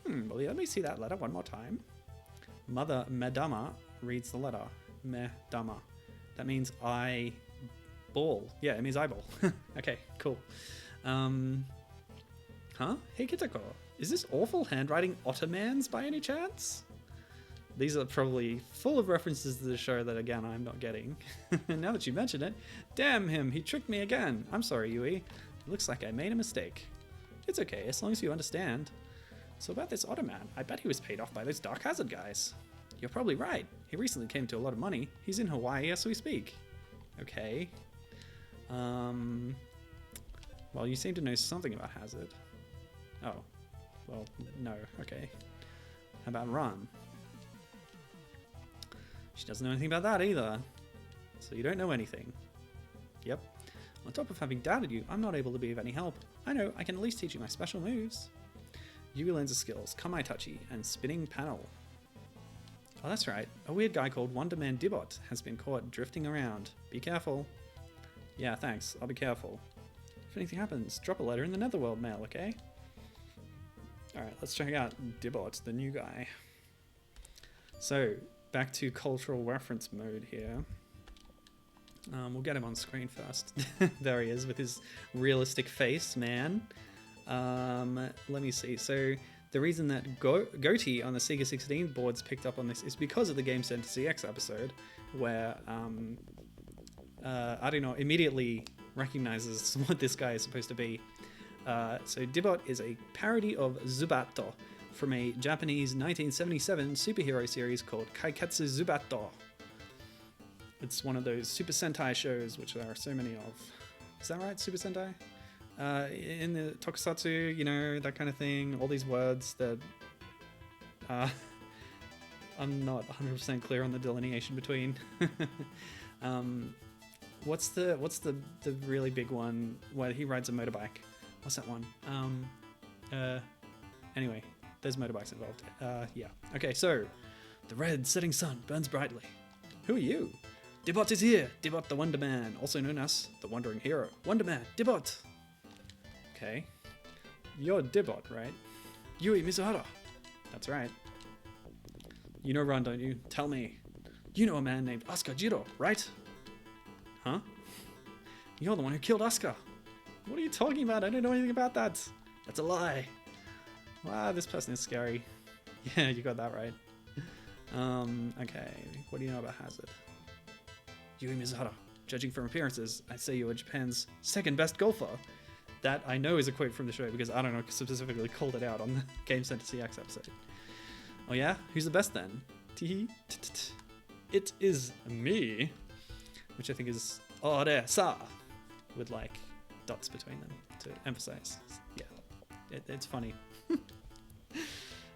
Well, let me see that letter one more time. Mother Medama reads the letter. Medama. That means eyeball. Yeah, it means eyeball. Okay, cool. Huh? Hey, Kitako. Is this awful handwriting Ottomans by any chance? These are probably full of references to the show that, again, I'm not getting. Now that you mention it, damn him, he tricked me again. I'm sorry, Yui. It looks like I made a mistake. It's okay, as long as you understand. So about this Ottoman, I bet he was paid off by those Dark Hazard guys. You're probably right. He recently came to a lot of money. He's in Hawaii as we speak. Okay. Well, you seem to know something about Hazard. Oh. Well, no. Okay. How about Rum? She doesn't know anything about that either. So you don't know anything. Yep. On top of having doubted you, I'm not able to be of any help. I know, I can at least teach you my special moves. Yui learns the skills, Kamai Tachi, and Spinning Panel. Oh, that's right. A weird guy called Wonder Man Dibot has been caught drifting around. Be careful. Yeah, thanks. I'll be careful. If anything happens, drop a letter in the Netherworld mail, okay? Alright, let's check out Dibot, the new guy. So, back to cultural reference mode here. We'll get him on screen first. There he is with his realistic face, man. Let me see. So the reason that Goatee on the Sega 16 boards picked up on this is because of the Game Center CX episode, where I don't know, immediately recognizes what this guy is supposed to be. So Dibot is a parody of Zubato, from a Japanese 1977 superhero series called Kaiketsu Zubato. It's one of those Super Sentai shows, which there are so many of. Is that right, Super Sentai? In the tokusatsu, you know, that kind of thing, all these words that I'm not 100% clear on the delineation between. What's the really big one where he rides a motorbike? What's that one? Anyway, there's motorbikes involved. Yeah. Okay, so the red setting sun burns brightly. Who are you? Dibot is here. Dibot the Wonder Man, also known as the Wandering Hero. Wonder Man, Dibot. Okay. You're Dibot, right? Yui Mizuhara. That's right. You know Ron, don't you? Tell me. You know a man named Asuka Jiro, right? Huh? You're the one who killed Asuka. What are you talking about? I don't know anything about that. That's a lie. Wow, this person is scary. Yeah, you got that right. Okay. What do you know about Hazard? Yui Mizuhara. Judging from appearances, I'd say you are Japan's second best golfer. That I know is a quote from the show because I don't know specifically called it out on the Game Center CX episode. Oh yeah? Who's the best then? It is me. Which I think is Ore-sa, with like dots between them to emphasize. Yeah, it's funny.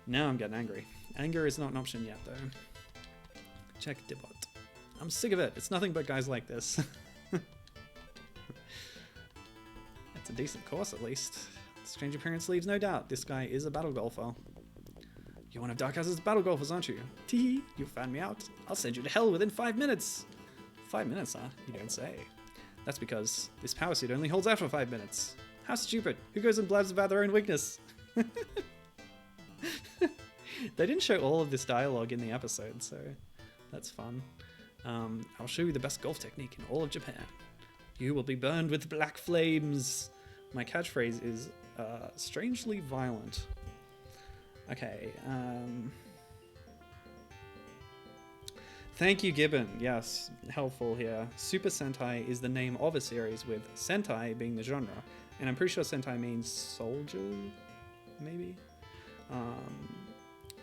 Now I'm getting angry. Anger is not an option yet though. Check Dibot. I'm sick of it. It's nothing but guys like this. It's a decent course at least. Strange appearance leaves no doubt. This guy is a battle golfer. You're one of Darkhouse's battle golfers, aren't you? Tee, you found me out. I'll send you to hell within 5 minutes. 5 minutes, huh? You don't say. That's because this power suit only holds out for 5 minutes. How stupid. Who goes and blabs about their own weakness? They didn't show all of this dialogue in the episode, so that's fun. I'll show you the best golf technique in all of Japan. You will be burned with black flames. My catchphrase is strangely violent. Okay. Thank you, Gibbon. Yes, helpful here. Super Sentai is the name of a series, with Sentai being the genre. And I'm pretty sure Sentai means soldier, maybe?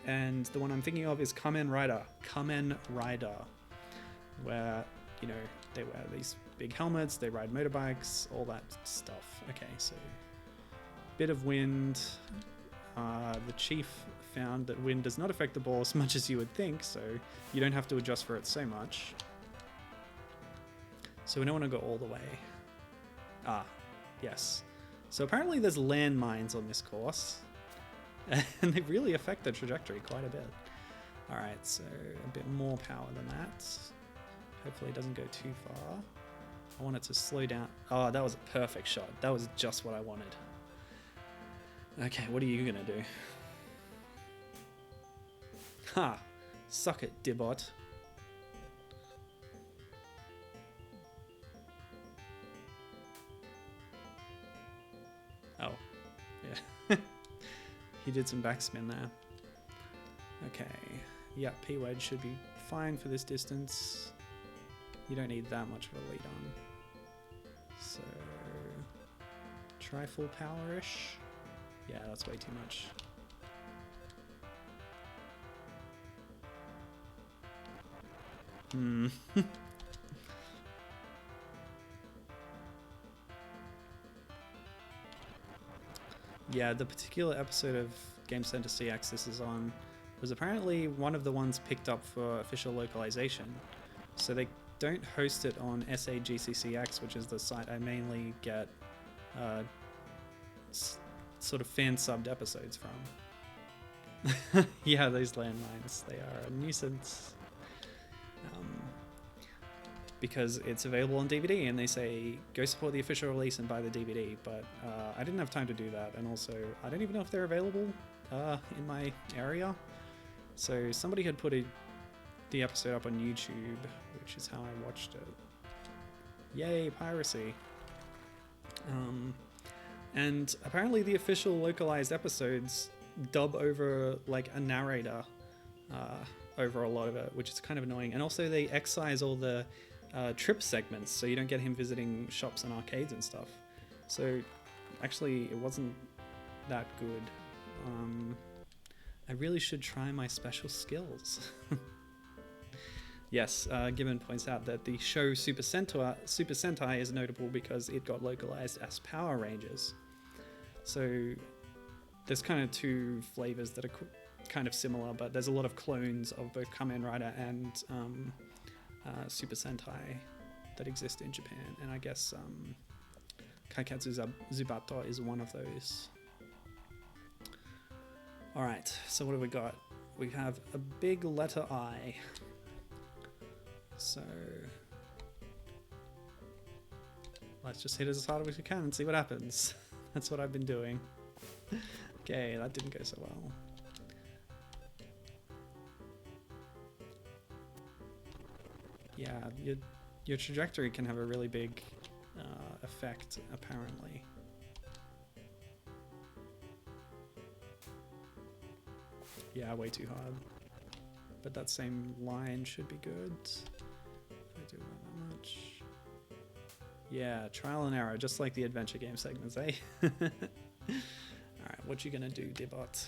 And the one I'm thinking of is Kamen Rider. Kamen Rider. Where, you know, they wear these big helmets, they ride motorbikes, all that stuff. Okay, so bit of wind. The chief found that wind does not affect the ball as much as you would think, so you don't have to adjust for it so much. So we don't want to go all the way. Ah, yes. So apparently there's landmines on this course, and they really affect the trajectory quite a bit. Alright, so a bit more power than that. Hopefully it doesn't go too far. I want it to slow down. Oh, that was a perfect shot. That was just what I wanted. Okay, what are you gonna do? Ha! Suck it, Dibot. Oh, yeah. He did some backspin there. Okay. Yeah, P-wedge should be fine for this distance. You don't need that much of a lead on. So, try full power-ish. Yeah, that's way too much. Yeah, the particular episode of Game Center CX this is on was apparently one of the ones picked up for official localization. So they don't host it on SAGCCX, which is the site I mainly get sort of fan-subbed episodes from. Yeah, those landmines, they are a nuisance. Because it's available on DVD and they say, go support the official release and buy the DVD, but I didn't have time to do that, and also I don't even know if they're available in my area. So somebody had put the episode up on YouTube, which is how I watched it. Yay, piracy. And apparently the official localized episodes dub over like a narrator over a lot of it, which is kind of annoying. And also they excise all the trip segments, so you don't get him visiting shops and arcades and stuff. So actually it wasn't that good. I really should try my special skills. Yes, Gibbon points out that the show Super Sentai is notable because it got localized as Power Rangers. So there's kind of two flavors that are kind of similar, but there's a lot of clones of both Kamen Rider and Super Sentai that exist in Japan. And I guess Kaiketsu Zubato is one of those. Alright, so what have we got? We have a big letter I. So let's just hit it as hard as we can and see what happens. That's what I've been doing. Okay, that didn't go so well. Yeah, your trajectory can have a really big effect, apparently. Yeah, way too hard. But that same line should be good. If I do that much. Yeah, trial and error, just like the adventure game segments, eh? Alright, what you gonna do, Dibot?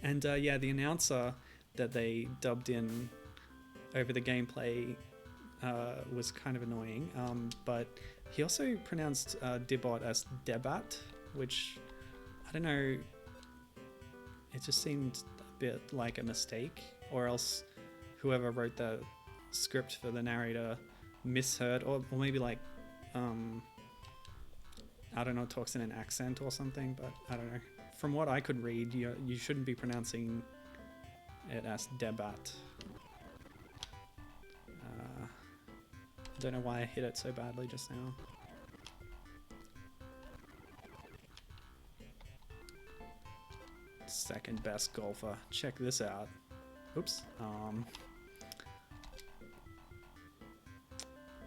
And yeah, the announcer that they dubbed in over the gameplay was kind of annoying, but he also pronounced Dibot as Debat, which, I don't know, it just seemed a bit like a mistake, or else whoever wrote the script for the narrator misheard, or maybe like, I don't know, talks in an accent or something, but I don't know. From what I could read, you shouldn't be pronouncing it as Debat. Don't know why I hit it so badly just now. Second best golfer. Check this out. Oops.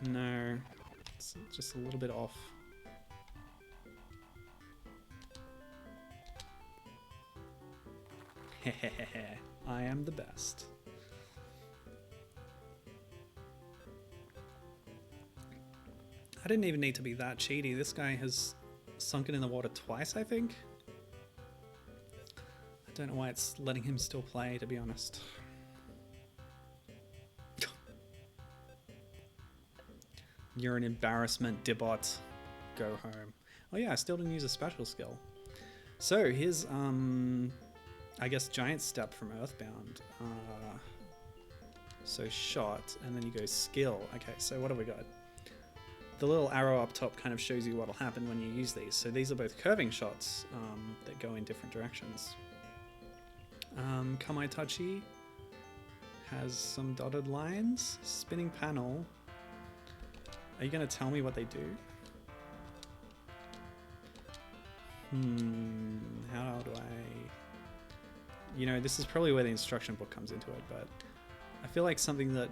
No. It's just a little bit off. Hehehe. I am the best. I didn't even need to be that cheaty. This guy has sunken in the water twice, I think. I don't know why it's letting him still play, to be honest. You're an embarrassment, Dibot. Go home. Oh yeah, I still didn't use a special skill. So here's, I guess, giant step from Earthbound. So shot, and then you go skill. Okay, so what have we got? The little arrow up top kind of shows you what'll happen when you use these. So these are both curving shots that go in different directions. Kamaitachi has some dotted lines. Spinning panel. Are you going to tell me what they do? How do I... You know, this is probably where the instruction book comes into it, but I feel like something that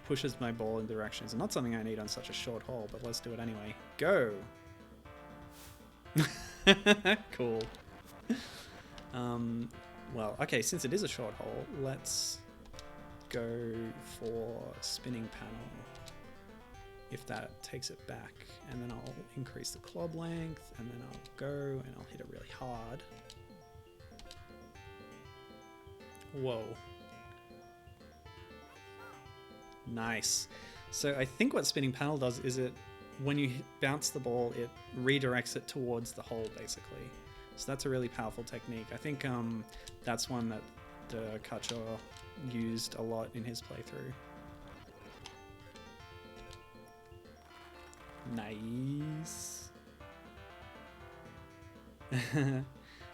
pushes my ball in directions, and not something I need on such a short hole, but let's do it anyway. Go! Cool. Well, okay, since it is a short hole, let's go for spinning panel. If that takes it back, and then I'll increase the club length, and then I'll go, and I'll hit it really hard. Whoa. Nice. So I think what spinning panel does is when you bounce the ball, it redirects it towards the hole, basically. So that's a really powerful technique. I think that's one that the Kacho used a lot in his playthrough. Nice.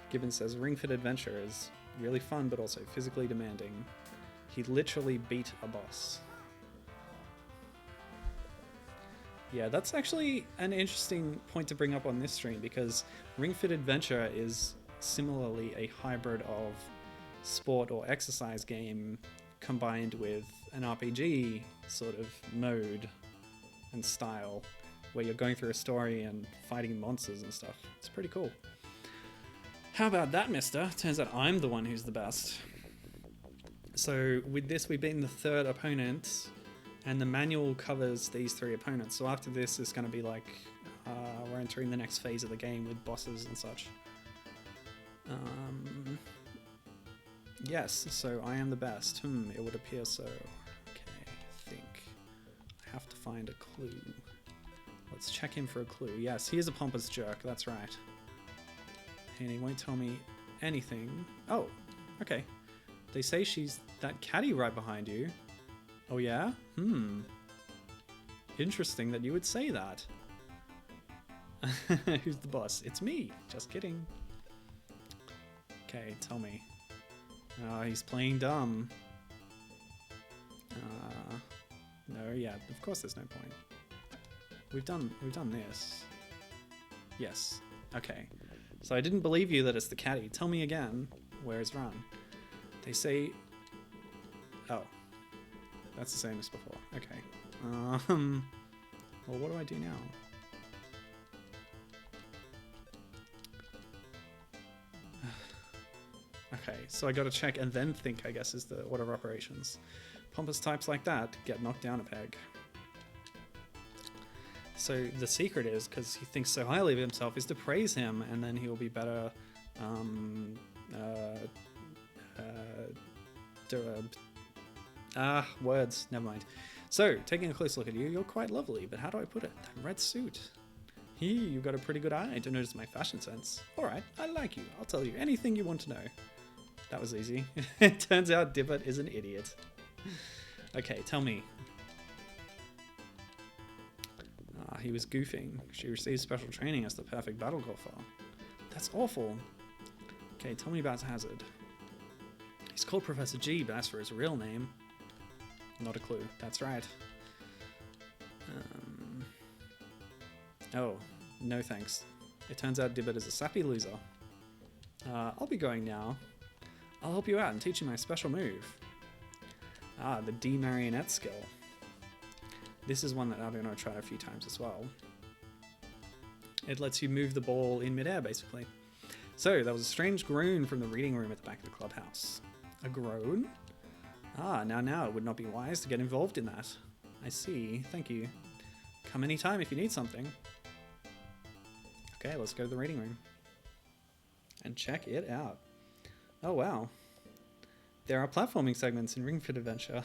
Gibbon says, Ring Fit Adventure is really fun, but also physically demanding. He literally beat a boss. Yeah, that's actually an interesting point to bring up on this stream, because Ring Fit Adventure is similarly a hybrid of sport or exercise game combined with an RPG sort of mode and style, where you're going through a story and fighting monsters and stuff. It's pretty cool. How about that, mister? Turns out I'm the one who's the best. So with this, we've beaten the third opponent, and the manual covers these three opponents. So after this, it's going to be like, we're entering the next phase of the game with bosses and such. Yes, so I am the best. It would appear so. Okay, I think I have to find a clue. Let's check in for a clue. Yes, he is a pompous jerk, that's right. And he won't tell me anything. Oh, okay. They say she's that caddy right behind you. Oh yeah? Interesting that you would say that. Who's the boss? It's me. Just kidding. Okay, tell me. Oh, he's playing dumb. No, yeah, of course there's no point. We've done this. Yes. Okay. So I didn't believe you that it's the caddy. Tell me again. Where's Run? They say... Oh. That's the same as before. Okay. Well, what do I do now? Okay, so I gotta check and then think, I guess, is the order of operations. Pompous types like that get knocked down a peg. So the secret is, because he thinks so highly of himself, is to praise him, and then he'll be better. Words. Never mind. So, taking a close look at you, you're quite lovely, but how do I put it? That red suit. You've got a pretty good eye to notice my fashion sense. Alright, I like you. I'll tell you anything you want to know. That was easy. It turns out Dibbit is an idiot. Okay, tell me. He was goofing. She received special training as the perfect battle golfer. That's awful. Okay, tell me about Hazard. He's called Professor G, but as for his real name... Not a clue. That's right. Oh, no thanks. It turns out Dibbit is a sappy loser. I'll be going now. I'll help you out and teach you my special move. The D marionette skill. This is one that Albino tried a few times as well. It lets you move the ball in midair, basically. So, there was a strange groan from the reading room at the back of the clubhouse. A groan? Now, it would not be wise to get involved in that. I see, thank you. Come anytime if you need something. Okay, let's go to the reading room. And check it out. Oh wow. There are platforming segments in Ring Fit Adventure.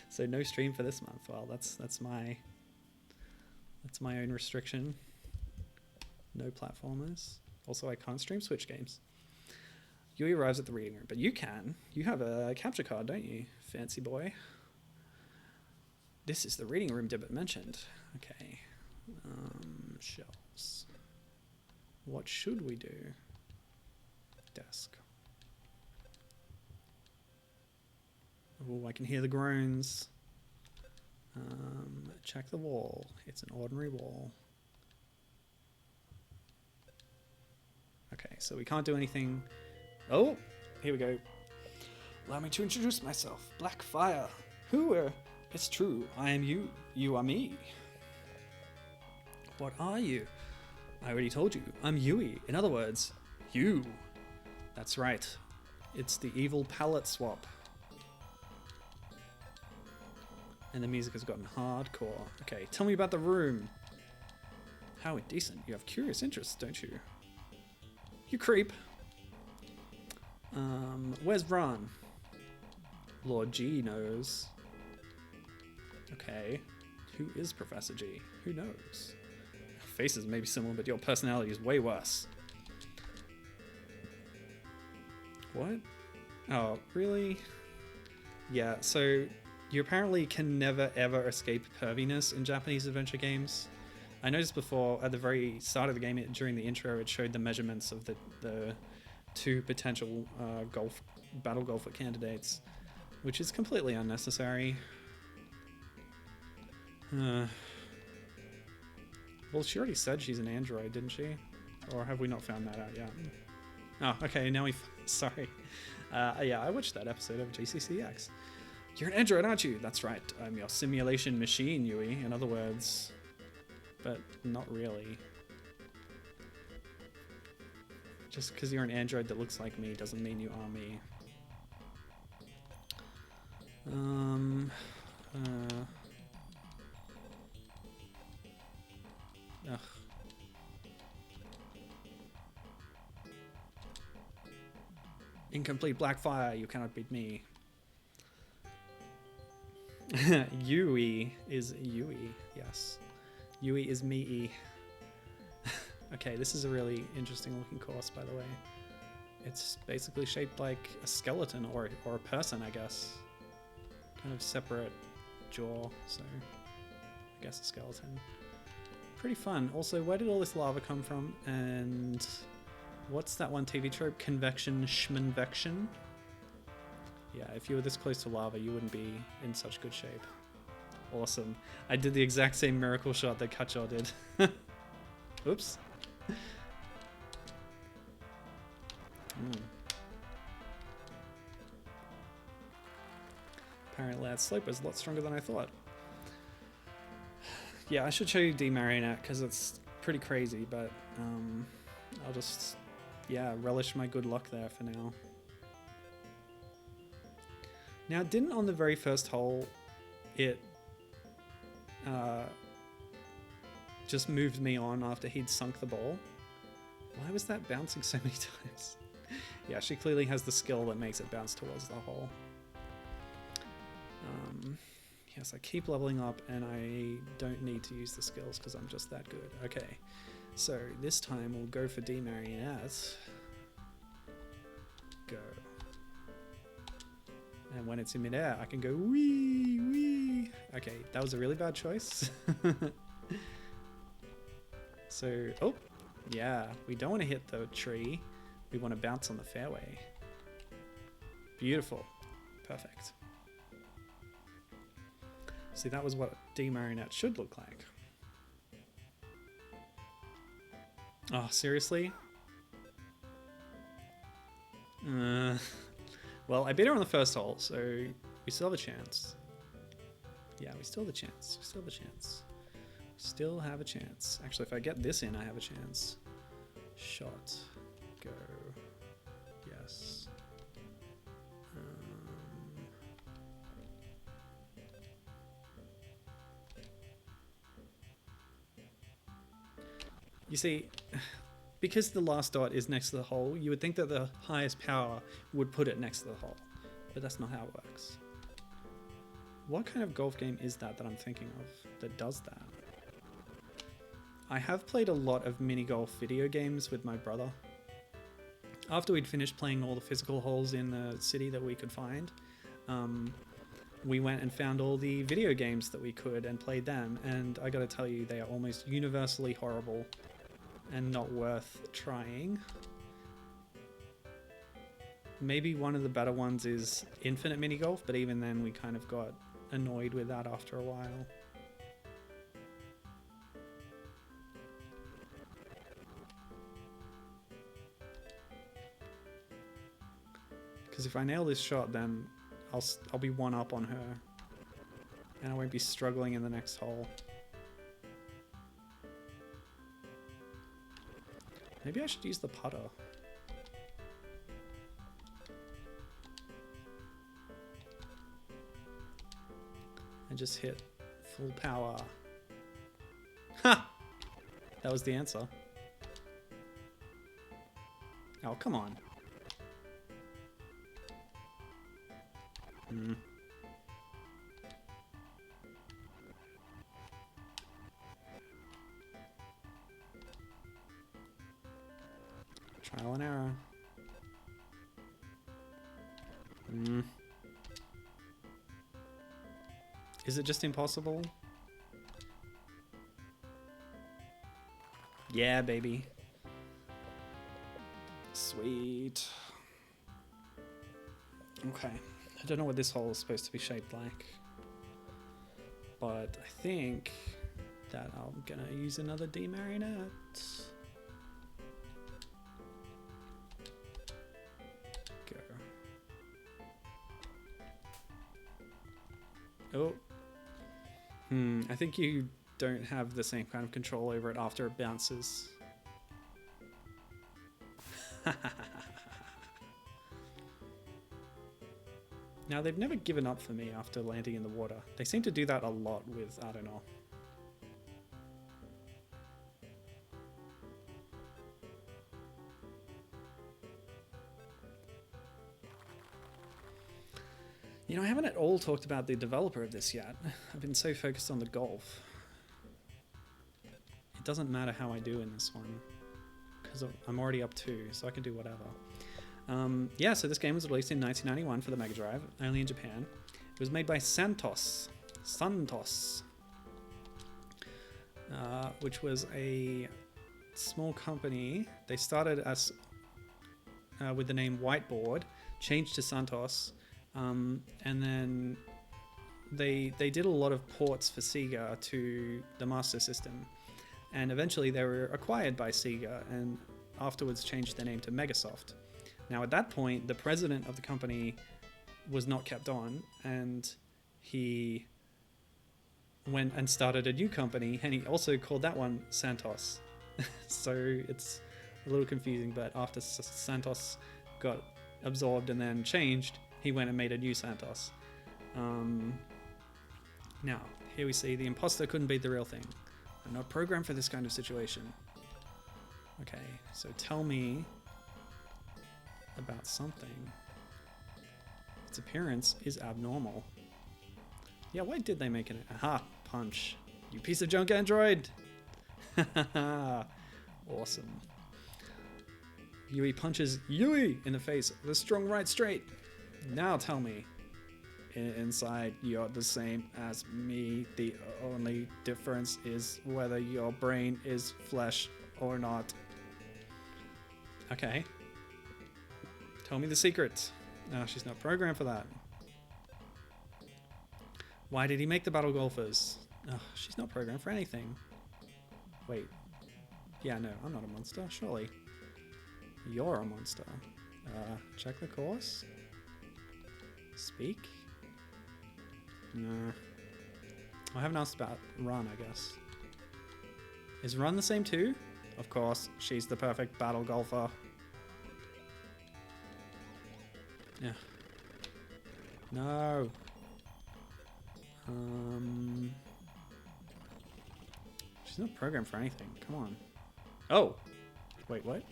So no stream for this month. Well, that's my own restriction. No platformers. Also, I can't stream Switch games. Yui arrives at the reading room, but you can. You have a capture card, don't you, fancy boy? This is the reading room Dibbit mentioned. Okay. Shelves. What should we do? Desk. Oh, I can hear the groans. Check the wall. It's an ordinary wall. Okay, so we can't do anything. Oh, here we go. Allow me to introduce myself. Black Fire. It's true. I am you. You are me. What are you? I already told you. I'm Yui. In other words, you. That's right. It's the evil palette swap. And the music has gotten hardcore. Okay, tell me about the room. How indecent. You have curious interests, don't you? You creep. Where's Ron? Lord G knows. Okay. Who is Professor G? Who knows? Faces may be similar, but your personality is way worse. What? Oh, really? Yeah, so you apparently can never ever escape perviness in Japanese adventure games. I noticed before, at the very start of the game, during the intro, it showed the measurements of the two potential battle golfer candidates, which is completely unnecessary. Well, she already said she's an android, didn't she? Or have we not found that out yet? Oh, okay, now sorry. Yeah, I watched that episode of GCCX. You're an android, aren't you? That's right. I'm your simulation machine, Yui. In other words, but not really. Just because you're an android that looks like me doesn't mean you are me. Ugh. Incomplete black fire, you cannot beat me. Yui is Yui, yes. Yui is me. Okay, this is a really interesting looking course, by the way. It's basically shaped like a skeleton or a person, I guess. Kind of separate jaw, so I guess a skeleton. Pretty fun. Also, where did all this lava come from? And what's that one TV trope? Convection schmonvection? Yeah, if you were this close to lava, you wouldn't be in such good shape. Awesome. I did the exact same miracle shot that Kacho did. Oops. Apparently that slope was a lot stronger than I thought. Yeah, I should show you D-Marionette because it's pretty crazy, but I'll just, yeah, relish my good luck there for now. Now, didn't on the very first hole, it just moved me on after he'd sunk the ball? Why was that bouncing so many times? Yeah, she clearly has the skill that makes it bounce towards the hole. Yes, I keep leveling up and I don't need to use the skills because I'm just that good. Okay, so this time we'll go for D-Marionette. Go. And when it's in midair, I can go wee, wee. Okay, that was a really bad choice. So, oh, yeah, we don't want to hit the tree. We want to bounce on the fairway. Beautiful. Perfect. See, that was what D-Marionette should look like. Oh, seriously? Well, I beat her on the first hole, so we still have a chance. Yeah, we still have a chance. We still have a chance. Still have a chance. Actually, if I get this in, I have a chance. Shot. Go. Yes. You see, because the last dot is next to the hole, you would think that the highest power would put it next to the hole, but that's not how it works. What kind of golf game is that I'm thinking of that does that? I have played a lot of mini golf video games with my brother. After we'd finished playing all the physical holes in the city that we could find, we went and found all the video games that we could and played them, and I gotta tell you, they are almost universally horrible and not worth trying. Maybe one of the better ones is Infinite Mini Golf, but even then we kind of got annoyed with that after a while. Because if I nail this shot, then I'll be one up on her, and I won't be struggling in the next hole. Maybe I should use the putter. And just hit full power. Ha! That was the answer. Oh, come on. Trial and error. Is it just impossible? Yeah, baby. Sweet. Okay. I don't know what this hole is supposed to be shaped like, but I think that I'm gonna use another D-Marionette. Go. Oh. I think you don't have the same kind of control over it after it bounces. Now, they've never given up for me after landing in the water. They seem to do that a lot with, I don't know. You know, I haven't at all talked about the developer of this yet. I've been so focused on the golf. It doesn't matter how I do in this one, because I'm already up 2, so I can do whatever. Yeah, so this game was released in 1991 for the Mega Drive, only in Japan. It was made by Santos, which was a small company. They started as with the name Whiteboard, changed to Santos, and then they did a lot of ports for Sega to the Master System, and eventually they were acquired by Sega and afterwards changed their name to Megasoft. Now at that point, the president of the company was not kept on, and he went and started a new company, and he also called that one Santos. So it's a little confusing, but after Santos got absorbed and then changed, he went and made a new Santos. Now, here we see the imposter couldn't beat the real thing. I'm not programmed for this kind of situation. Okay, so tell me about something. Its appearance is abnormal. Yeah, why did they make it? Aha, punch. You piece of junk android! Awesome. Yui punches Yui in the face with a strong right straight. Now tell me. Inside, you're the same as me. The only difference is whether your brain is flesh or not. Okay. Tell me the secret. No, she's not programmed for that. Why did he make the battle golfers? Oh, she's not programmed for anything. Wait. Yeah, no, I'm not a monster, surely. You're a monster. Check the course? Speak? No. I haven't asked about Run, I guess. Is Run the same too? Of course, she's the perfect battle golfer. Yeah. No. She's not programmed for anything. Come on. Oh! Wait, what?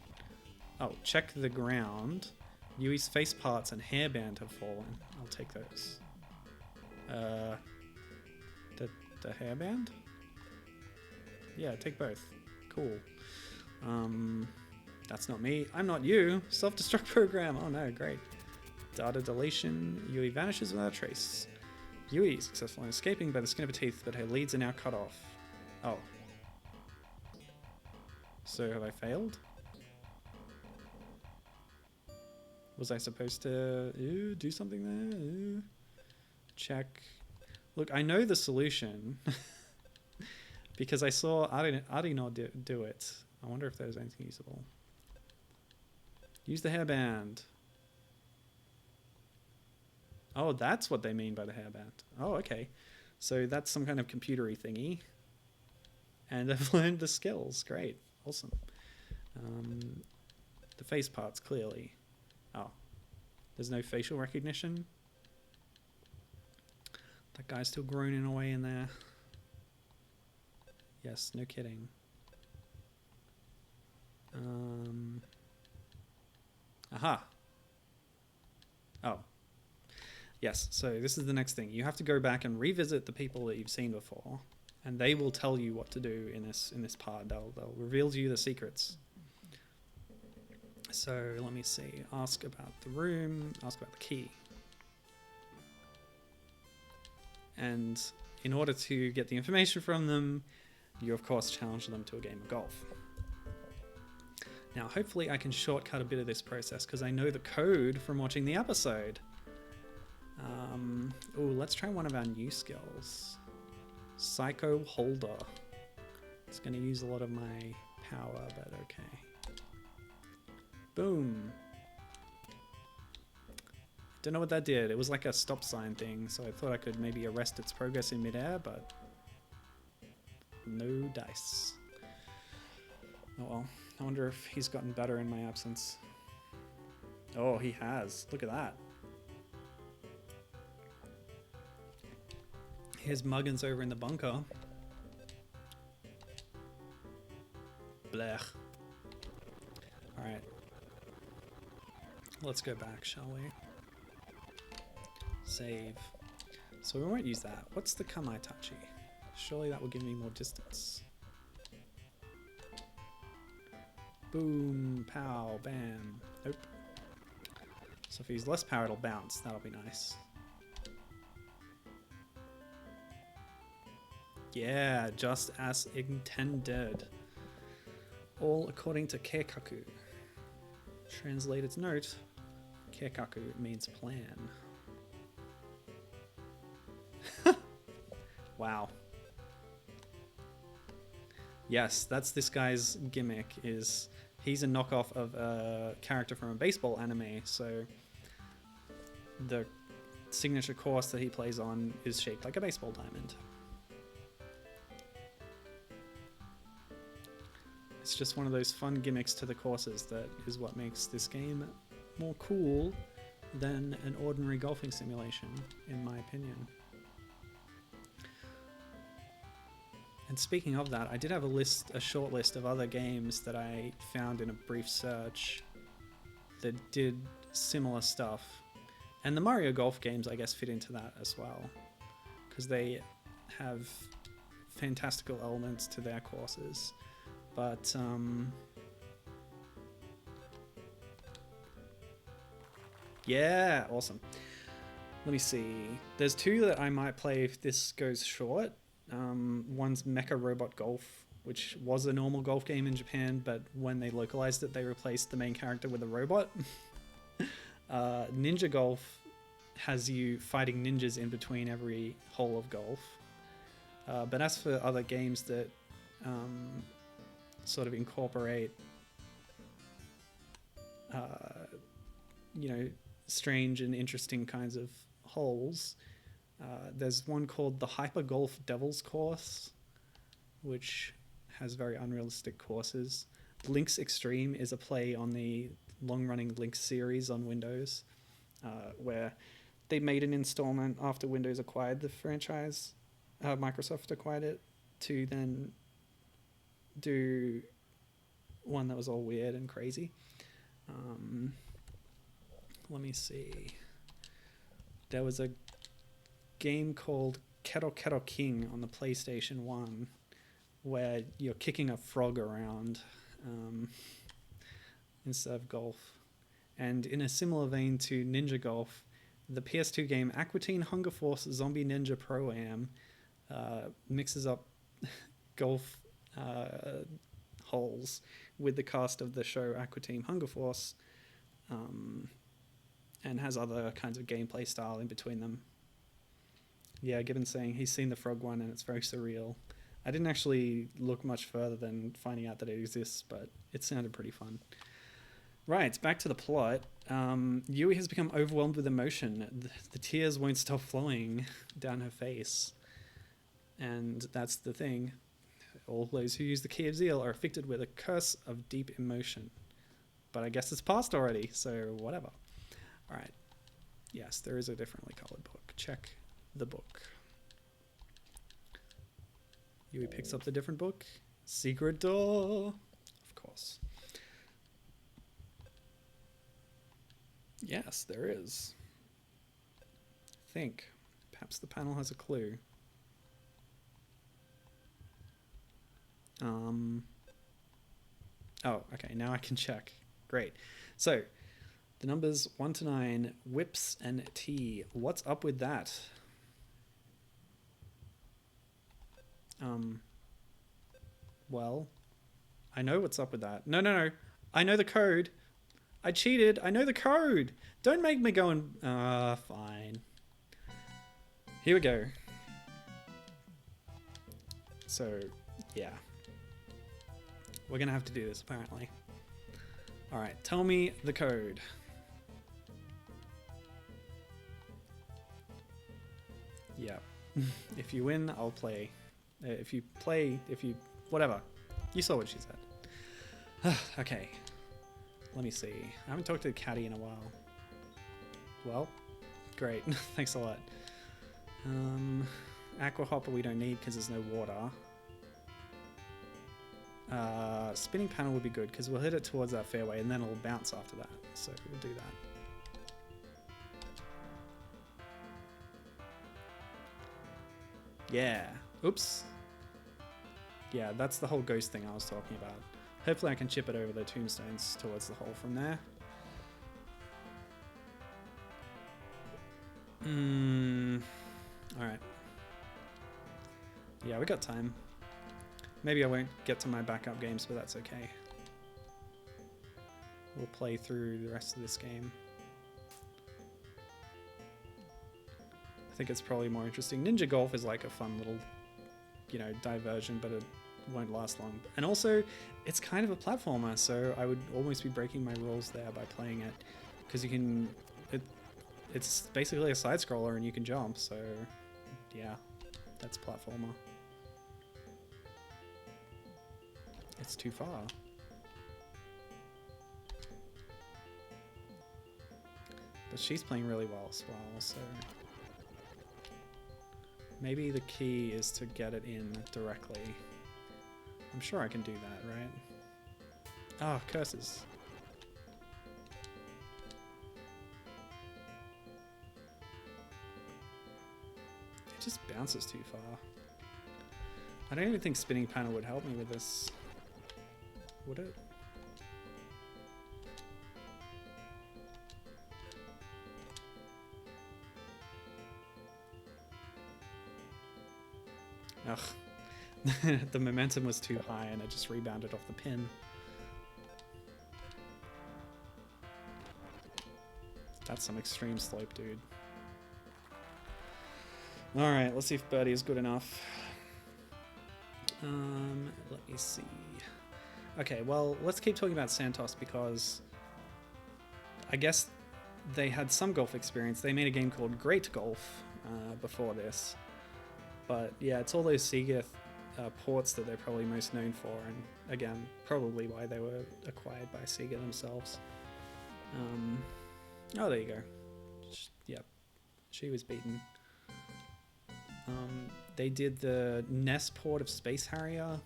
Oh, check the ground. Yui's face parts and hairband have fallen. I'll take those. The hairband? Yeah, take both. Cool. That's not me. I'm not you. Self-destruct program. Oh no, great. Data deletion. Yui vanishes without a trace. Yui is successful in escaping by the skin of her teeth, but her leads are now cut off. Oh. So have I failed? Was I supposed to do something there? Check. Look, I know the solution because I saw Arino do it. I wonder if there's anything usable. Use the hairband. Oh, that's what they mean by the hairband. Oh, okay. So that's some kind of computery thingy. And I've learned the skills. Great. Awesome. The face parts, clearly. Oh. There's no facial recognition. That guy's still groaning away in there. Yes, no kidding. Aha. Oh. Yes, so this is the next thing. You have to go back and revisit the people that you've seen before, and they will tell you what to do in this part. They'll reveal to you the secrets. So let me see. Ask about the room. Ask about the key. And in order to get the information from them, you of course challenge them to a game of golf. Now, hopefully I can shortcut a bit of this process because I know the code from watching the episode. Let's try one of our new skills. Psycho Holder. It's going to use a lot of my power, but okay. Boom. Don't know what that did. It was like a stop sign thing, so I thought I could maybe arrest its progress in midair, but no dice. Oh well. I wonder if he's gotten better in my absence. Oh, he has. Look at that. Here's Muggins over in the bunker. Blech. Alright. Let's go back, shall we? Save. So we won't use that. What's the Kamaitachi? Surely that will give me more distance. Boom, pow, bam. Nope. So if he's less power, it'll bounce. That'll be nice. Yeah, just as intended. All according to Keikaku. Translated note, Keikaku means plan. Wow. Yes, that's this guy's gimmick, is he's a knockoff of a character from a baseball anime, so the signature course that he plays on is shaped like a baseball diamond. It's just one of those fun gimmicks to the courses that is what makes this game more cool than an ordinary golfing simulation, in my opinion. And speaking of that, I did have a short list of other games that I found in a brief search that did similar stuff. And the Mario Golf games, I guess, fit into that as well, because they have fantastical elements to their courses. But yeah, awesome. Let me see. There's two that I might play if this goes short. One's Mecha Robot Golf, which was a normal golf game in Japan, but when they localized it, they replaced the main character with a robot. Ninja Golf has you fighting ninjas in between every hole of golf. But as for other games that sort of incorporate, strange and interesting kinds of holes, there's one called the Hyper Golf Devil's Course, which has very unrealistic courses. Link's Extreme is a play on the long-running Lynx series on Windows, where they made an installment after Windows acquired the franchise. Microsoft acquired it to then do one that was all weird and crazy. Let me see. There was a game called Kero Kero King on the PlayStation 1 where you're kicking a frog around instead of golf. And in a similar vein to Ninja Golf, the PS2 game Aqua Teen Hunger Force Zombie Ninja Pro-Am mixes up golf holes with the cast of the show Aqua Teen Hunger Force, and has other kinds of gameplay style in between them. Yeah, Gibbon's saying he's seen the frog one and it's very surreal. I didn't actually look much further than finding out that it exists, but it sounded pretty fun. Right, back to the plot. Yui has become overwhelmed with emotion. The tears won't stop flowing down her face. And that's the thing. All those who use the key of zeal are afflicted with a curse of deep emotion. But I guess it's passed already, so whatever. All right. Yes, there is a differently colored book. Check the book. Yui picks up the different book. Secret door. Of course. Yes, there is. Think. Perhaps the panel has a clue. Oh, okay, now I can check. Great. So, the numbers 1 to 9, whips and T. What's up with that? Well, I know what's up with that. No. I know the code. I cheated. I know the code. Don't make me go and... fine. Here we go. So, yeah. We're going to have to do this, apparently. Alright, tell me the code. Yeah. If you win, I'll play. Whatever. You saw what she said. Okay. Let me see. I haven't talked to the caddy in a while. Well, great. Thanks a lot. Aqua Hopper we don't need because there's no water. Spinning panel would be good because we'll hit it towards that fairway and then it'll bounce after that. So we'll do Yeah. Oops. Yeah, that's the whole ghost thing I was talking about. Hopefully I can chip it over the tombstones towards the hole from there. Alright. Yeah, we got time. Maybe I won't get to my backup games, but that's okay. We'll play through the rest of this game. I think it's probably more interesting. Ninja Golf is like a fun little, you know, diversion, but it won't last long. And also, it's kind of a platformer, so I would almost be breaking my rules there by playing it. Because you can... It's basically a side-scroller and you can jump, so... Yeah, that's platformer. It's too far. But she's playing really well as well, so... Maybe the key is to get it in directly. I'm sure I can do that, right? Oh, curses. It just bounces too far. I don't even think spinning panel would help me with this. Would it? Ugh. The momentum was too high and it just rebounded off the pin. That's some extreme slope, dude. Alright, let's see if birdie is good enough. Let me see. Okay, well, let's keep talking about Santos because I guess they had some golf experience. They made a game called Great Golf before this. But yeah, it's all those Sega ports that they're probably most known for, and again, probably why they were acquired by Sega themselves. Oh, there you go. Yep, she was beaten. They did the NES port of Space Harrier,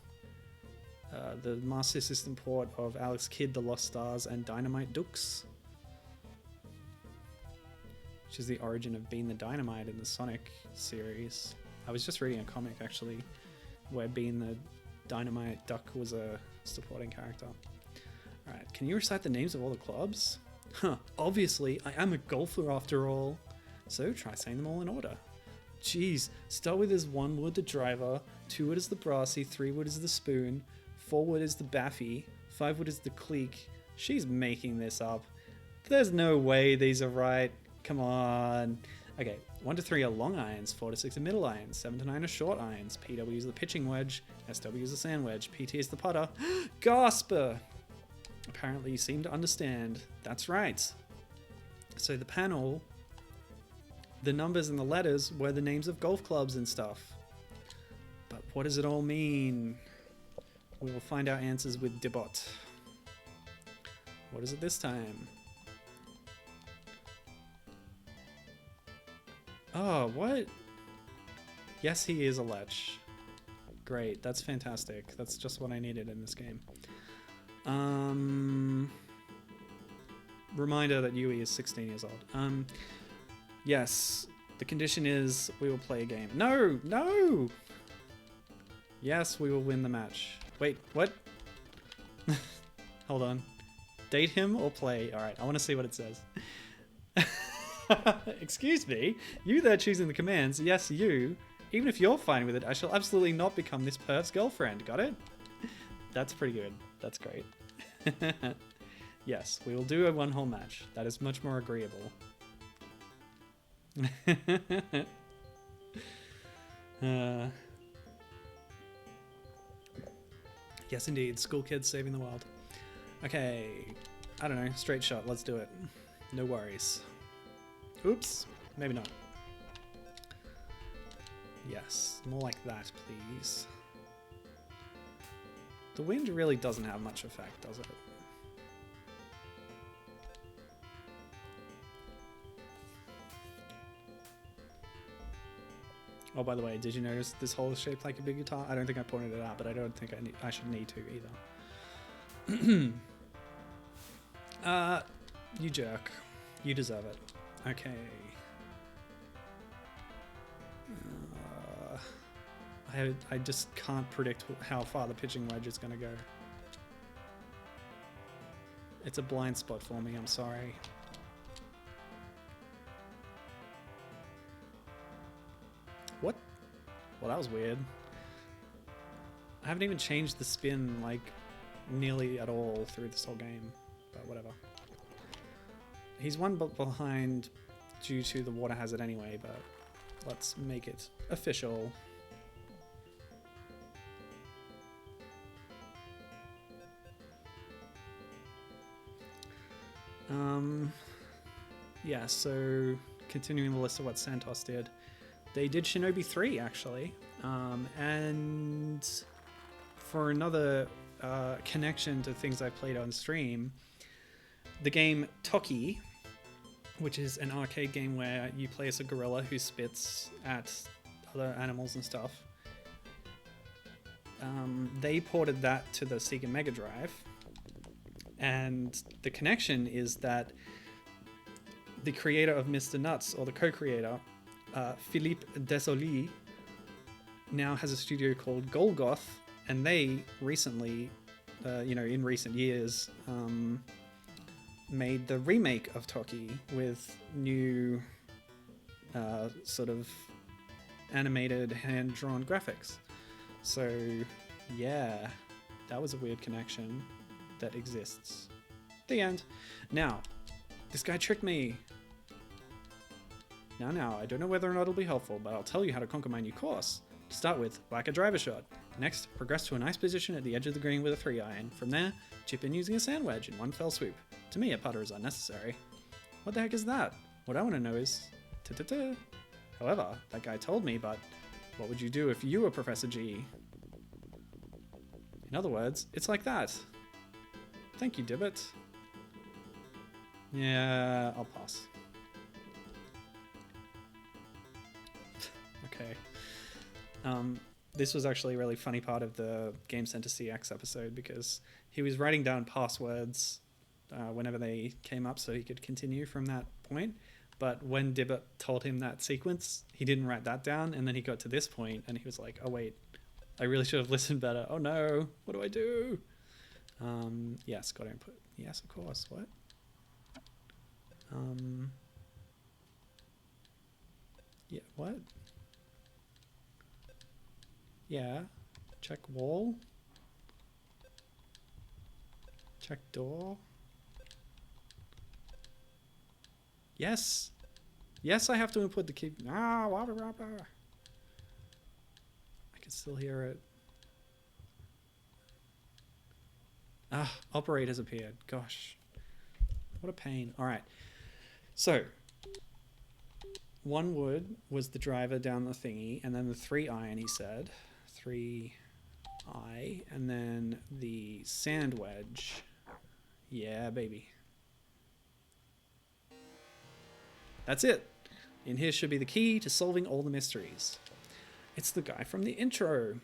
the Master System port of Alex Kidd, The Lost Stars, and Dynamite Dukes, which is the origin of Bean the Dynamite in the Sonic series. I was just reading a comic, actually, where Bean the Dynamite Duck was a supporting character. Alright, can you recite the names of all the clubs? Huh, obviously, I am a golfer after all. So try saying them all in order. Jeez, start with as 1 wood the driver, 2 wood is the brassy, 3 wood is the spoon, 4 wood is the baffy, 5 wood is the cleek. She's making this up. There's no way these are right. Come on. Okay, 1 to 3 are long irons, 4 to 6 are middle irons, 7 to 9 are short irons, PW is the pitching wedge, SW is the sand wedge, PT is the putter. Gasper! Apparently you seem to understand. That's right. So the panel, the numbers and the letters were the names of golf clubs and stuff. But what does it all mean? We will find our answers with Debot. What is it this time? Oh, what? Yes, he is a lech. Great, that's fantastic. That's just what I needed in this game. Reminder that Yui is 16 years old. Yes, the condition is we will play a game. No, no! Yes, we will win the match. Wait, what? Hold on. Date him or play? Alright, I want to see what it says. Excuse me? You there choosing the commands. Yes, you. Even if you're fine with it, I shall absolutely not become this perv's girlfriend. Got it? That's pretty good. That's great. Yes, we will do a 1-hole match. That is much more agreeable. Yes, indeed. School kids saving the world. Okay. I don't know. Straight shot. Let's do it. No worries. Oops. Maybe not. Yes. More like that, please. The wind really doesn't have much effect, does it? Oh, by the way, did you notice this hole is shaped like a big guitar? I don't think I pointed it out, but I don't think I should need to either. You jerk. You deserve it. Okay. I just can't predict how far the pitching wedge is going to go. It's a blind spot for me, I'm sorry. What? Well, that was weird. I haven't even changed the spin, like, nearly at all through this whole game, but whatever. He's one behind due to the water hazard anyway, but let's make it official. Yeah, so continuing the list of what Santos did. They did Shinobi 3, actually. And for another connection to things I played on stream, the game Toki, which is an arcade game where you play as a gorilla who spits at other animals and stuff. They ported that to the Sega Mega Drive. And the connection is that the creator of Mr. Nuts, or the co-creator, Philippe Desolé, now has a studio called Golgoth, and they recently, in recent years, made the remake of Toki with new sort of animated hand-drawn graphics. So yeah, that was a weird connection that exists. The end. Now, this guy tricked me. Now, I don't know whether or not it'll be helpful, but I'll tell you how to conquer my new course. To start with, whack a driver shot. Next, progress to a nice position at the edge of the green with a 3-iron. From there, chip in using a sand wedge in one fell swoop. To me, a putter is unnecessary. What the heck is that? What I want to know is... ta-ta-ta. However, that guy told me, but what would you do if you were Professor G? In other words, it's like that. Thank you, Dibbit. Yeah, I'll pass. Okay. This was actually a really funny part of the Game Center CX episode because he was writing down passwords whenever they came up so he could continue from that point. But when Dibbit told him that sequence, he didn't write that down, and then he got to this point and he was like, oh wait, I really should have listened better. Oh no, what do I do? Yes, got input. Yes, of course. What? Yeah, what? Yeah. Check wall. Check door. Yes. Yes, I have to input the key. Ah, I can still hear it. Ah, operate has appeared. Gosh. What a pain. All right. So, one wood was the driver down the thingy, and then the 3-iron, he said. 3-I, and then the sand wedge. Yeah, baby. That's it. In here should be the key to solving all the mysteries. It's the guy from the intro.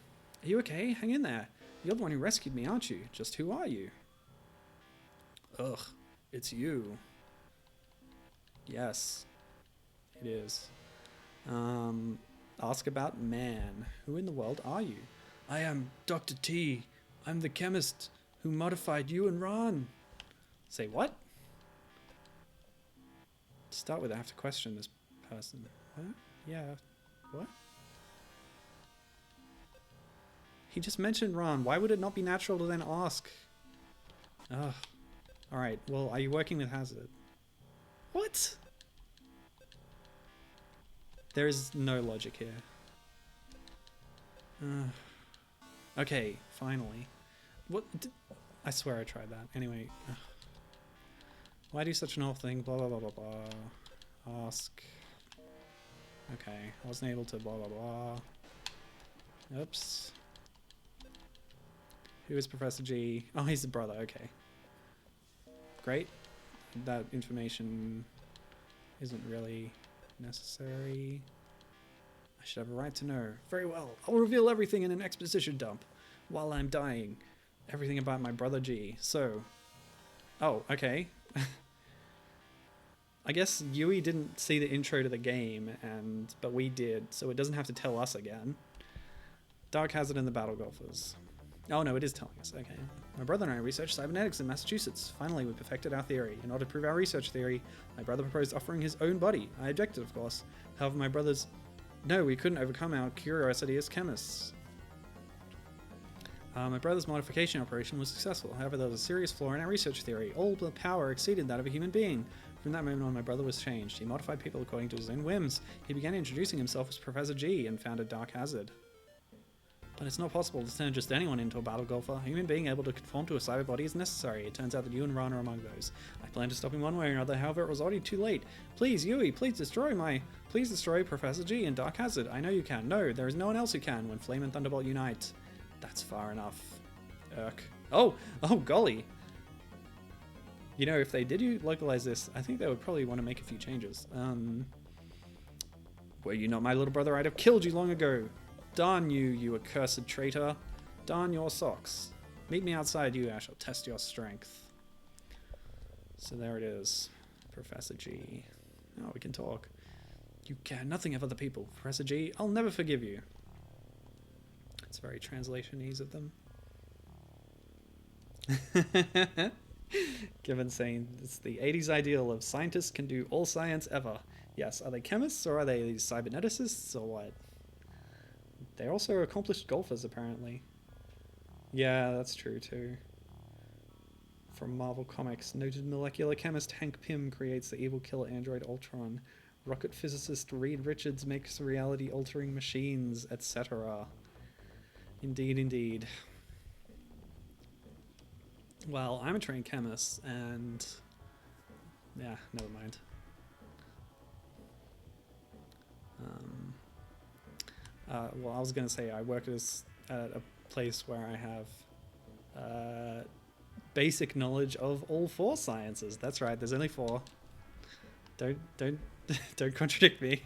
Are you okay? Hang in there. You're the one who rescued me, aren't you? Just who are you? Ugh, it's you. Yes, it is. Ask about man. Who in the world are you? I am Dr. T. I'm the chemist who modified you and Ron. Say what? To start with, I have to question this person. What? Yeah. What? He just mentioned Ron. Why would it not be natural to then ask? Ugh. Alright, well, are you working with Hazard? What? There is no logic here. Okay, finally. What? I swear I tried that. Anyway. Why do such an awful thing? Blah, blah, blah, blah, blah. Ask. Okay, I wasn't able to blah, blah, blah. Oops. Who is Professor G? Oh, he's the brother. Okay. Great. That information isn't really necessary. I should have a right to know. Very well. I'll reveal everything in an exposition dump while I'm dying. Everything about my brother G. So. Oh, okay. I guess Yui didn't see the intro to the game, but we did, so it doesn't have to tell us again. Dark Hazard and the Battle Golfers. Oh no, it is telling us. Okay. My brother and I researched cybernetics in Massachusetts. Finally, we perfected our theory. In order to prove our research theory, my brother proposed offering his own body. I objected, of course. However, my brother's... No, we couldn't overcome our curiosity as chemists. My brother's modification operation was successful. However, there was a serious flaw in our research theory. All the power exceeded that of a human being. From that moment on, my brother was changed. He modified people according to his own whims. He began introducing himself as Professor G and founded Dark Hazard. But it's not possible to turn just anyone into a battle golfer. A human being able to conform to a cyber body is necessary. It turns out that you and Ron are among those. I plan to stop him one way or another, however it was already too late. Please, Yui, please destroy Professor G and Dark Hazard. I know you can. No, there is no one else who can when Flame and Thunderbolt unite. That's far enough. Irk. Oh, golly. You know, if they did localize this, I think they would probably want to make a few changes. Were you not my little brother, I'd have killed you long ago. Darn you, you accursed traitor. Darn your socks. Meet me outside, you, I shall test your strength. So there it is. Professor G. Oh, we can talk. You care nothing of other people. Professor G, I'll never forgive you. It's very translation-ese of them. Given saying it's the 80s ideal of scientists can do all science ever. Yes, are they chemists or are they cyberneticists or what? They're also accomplished golfers, apparently. Yeah, that's true too. From Marvel Comics, noted molecular chemist Hank Pym creates the evil killer android Ultron. Rocket physicist Reed Richards makes reality-altering machines, etc. Indeed, indeed. Well, I'm a trained chemist, and... yeah, never mind. Well, I was going to say I work at a place where I have basic knowledge of all 4 sciences. That's right, there's only 4. Don't contradict me.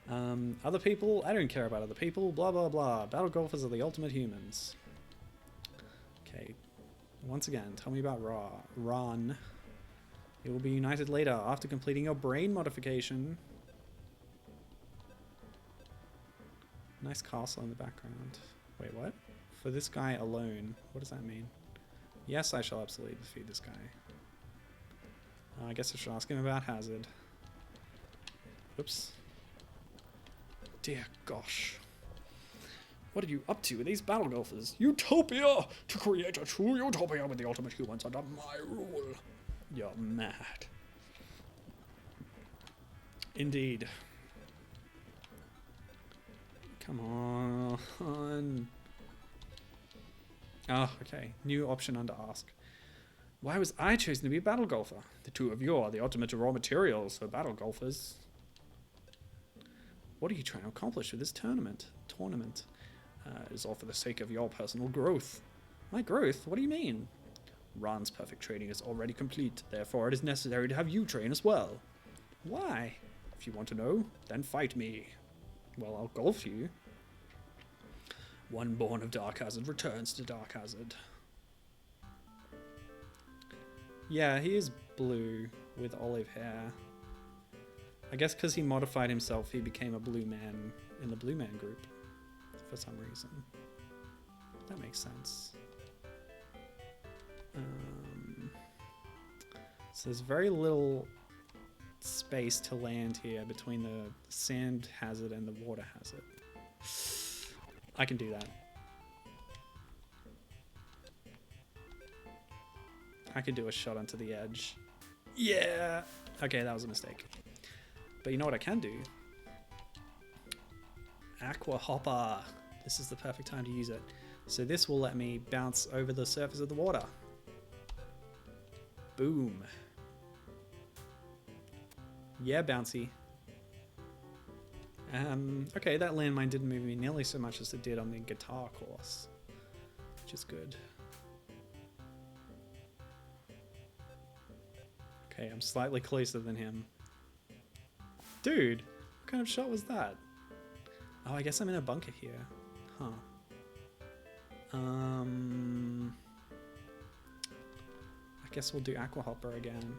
Other people, I don't care about other people, blah blah blah. Battle golfers are the ultimate humans. Okay, once again, tell me about Ron. You will be united later after completing your brain modification. Nice castle in the background. Wait, what? For this guy alone. What does that mean? Yes, I shall absolutely defeat this guy. I guess I should ask him about Hazard. Oops. Dear gosh. What are you up to with these battle golfers? Utopia! To create a true utopia with the ultimate humans under my rule. You're mad. Indeed. Come on. Oh, okay. New option under ask. Why was I chosen to be a battle golfer? The two of you are the ultimate raw materials for battle golfers. What are you trying to accomplish with this tournament? It is all for the sake of your personal growth. My growth? What do you mean? Ron's perfect training is already complete. Therefore, it is necessary to have you train as well. Why? If you want to know, then fight me. Well, I'll golf you. One born of Dark Hazard returns to Dark Hazard. Yeah, he is blue with olive hair. I guess because he modified himself, he became a blue man in the Blue Man group for some reason. That makes sense. So there's very little space to land here between the sand hazard and the water hazard. I can do that. I could do a shot onto the edge. Yeah! Okay, that was a mistake. But you know what I can do? Aqua Hopper. This is the perfect time to use it. So this will let me bounce over the surface of the water. Boom. Yeah, bouncy. Okay, that landmine didn't move me nearly so much as it did on the guitar course, which is good. Okay, I'm slightly closer than him. Dude, what kind of shot was that? Oh, I guess I'm in a bunker here. Huh. I guess we'll do Aqua Hopper again.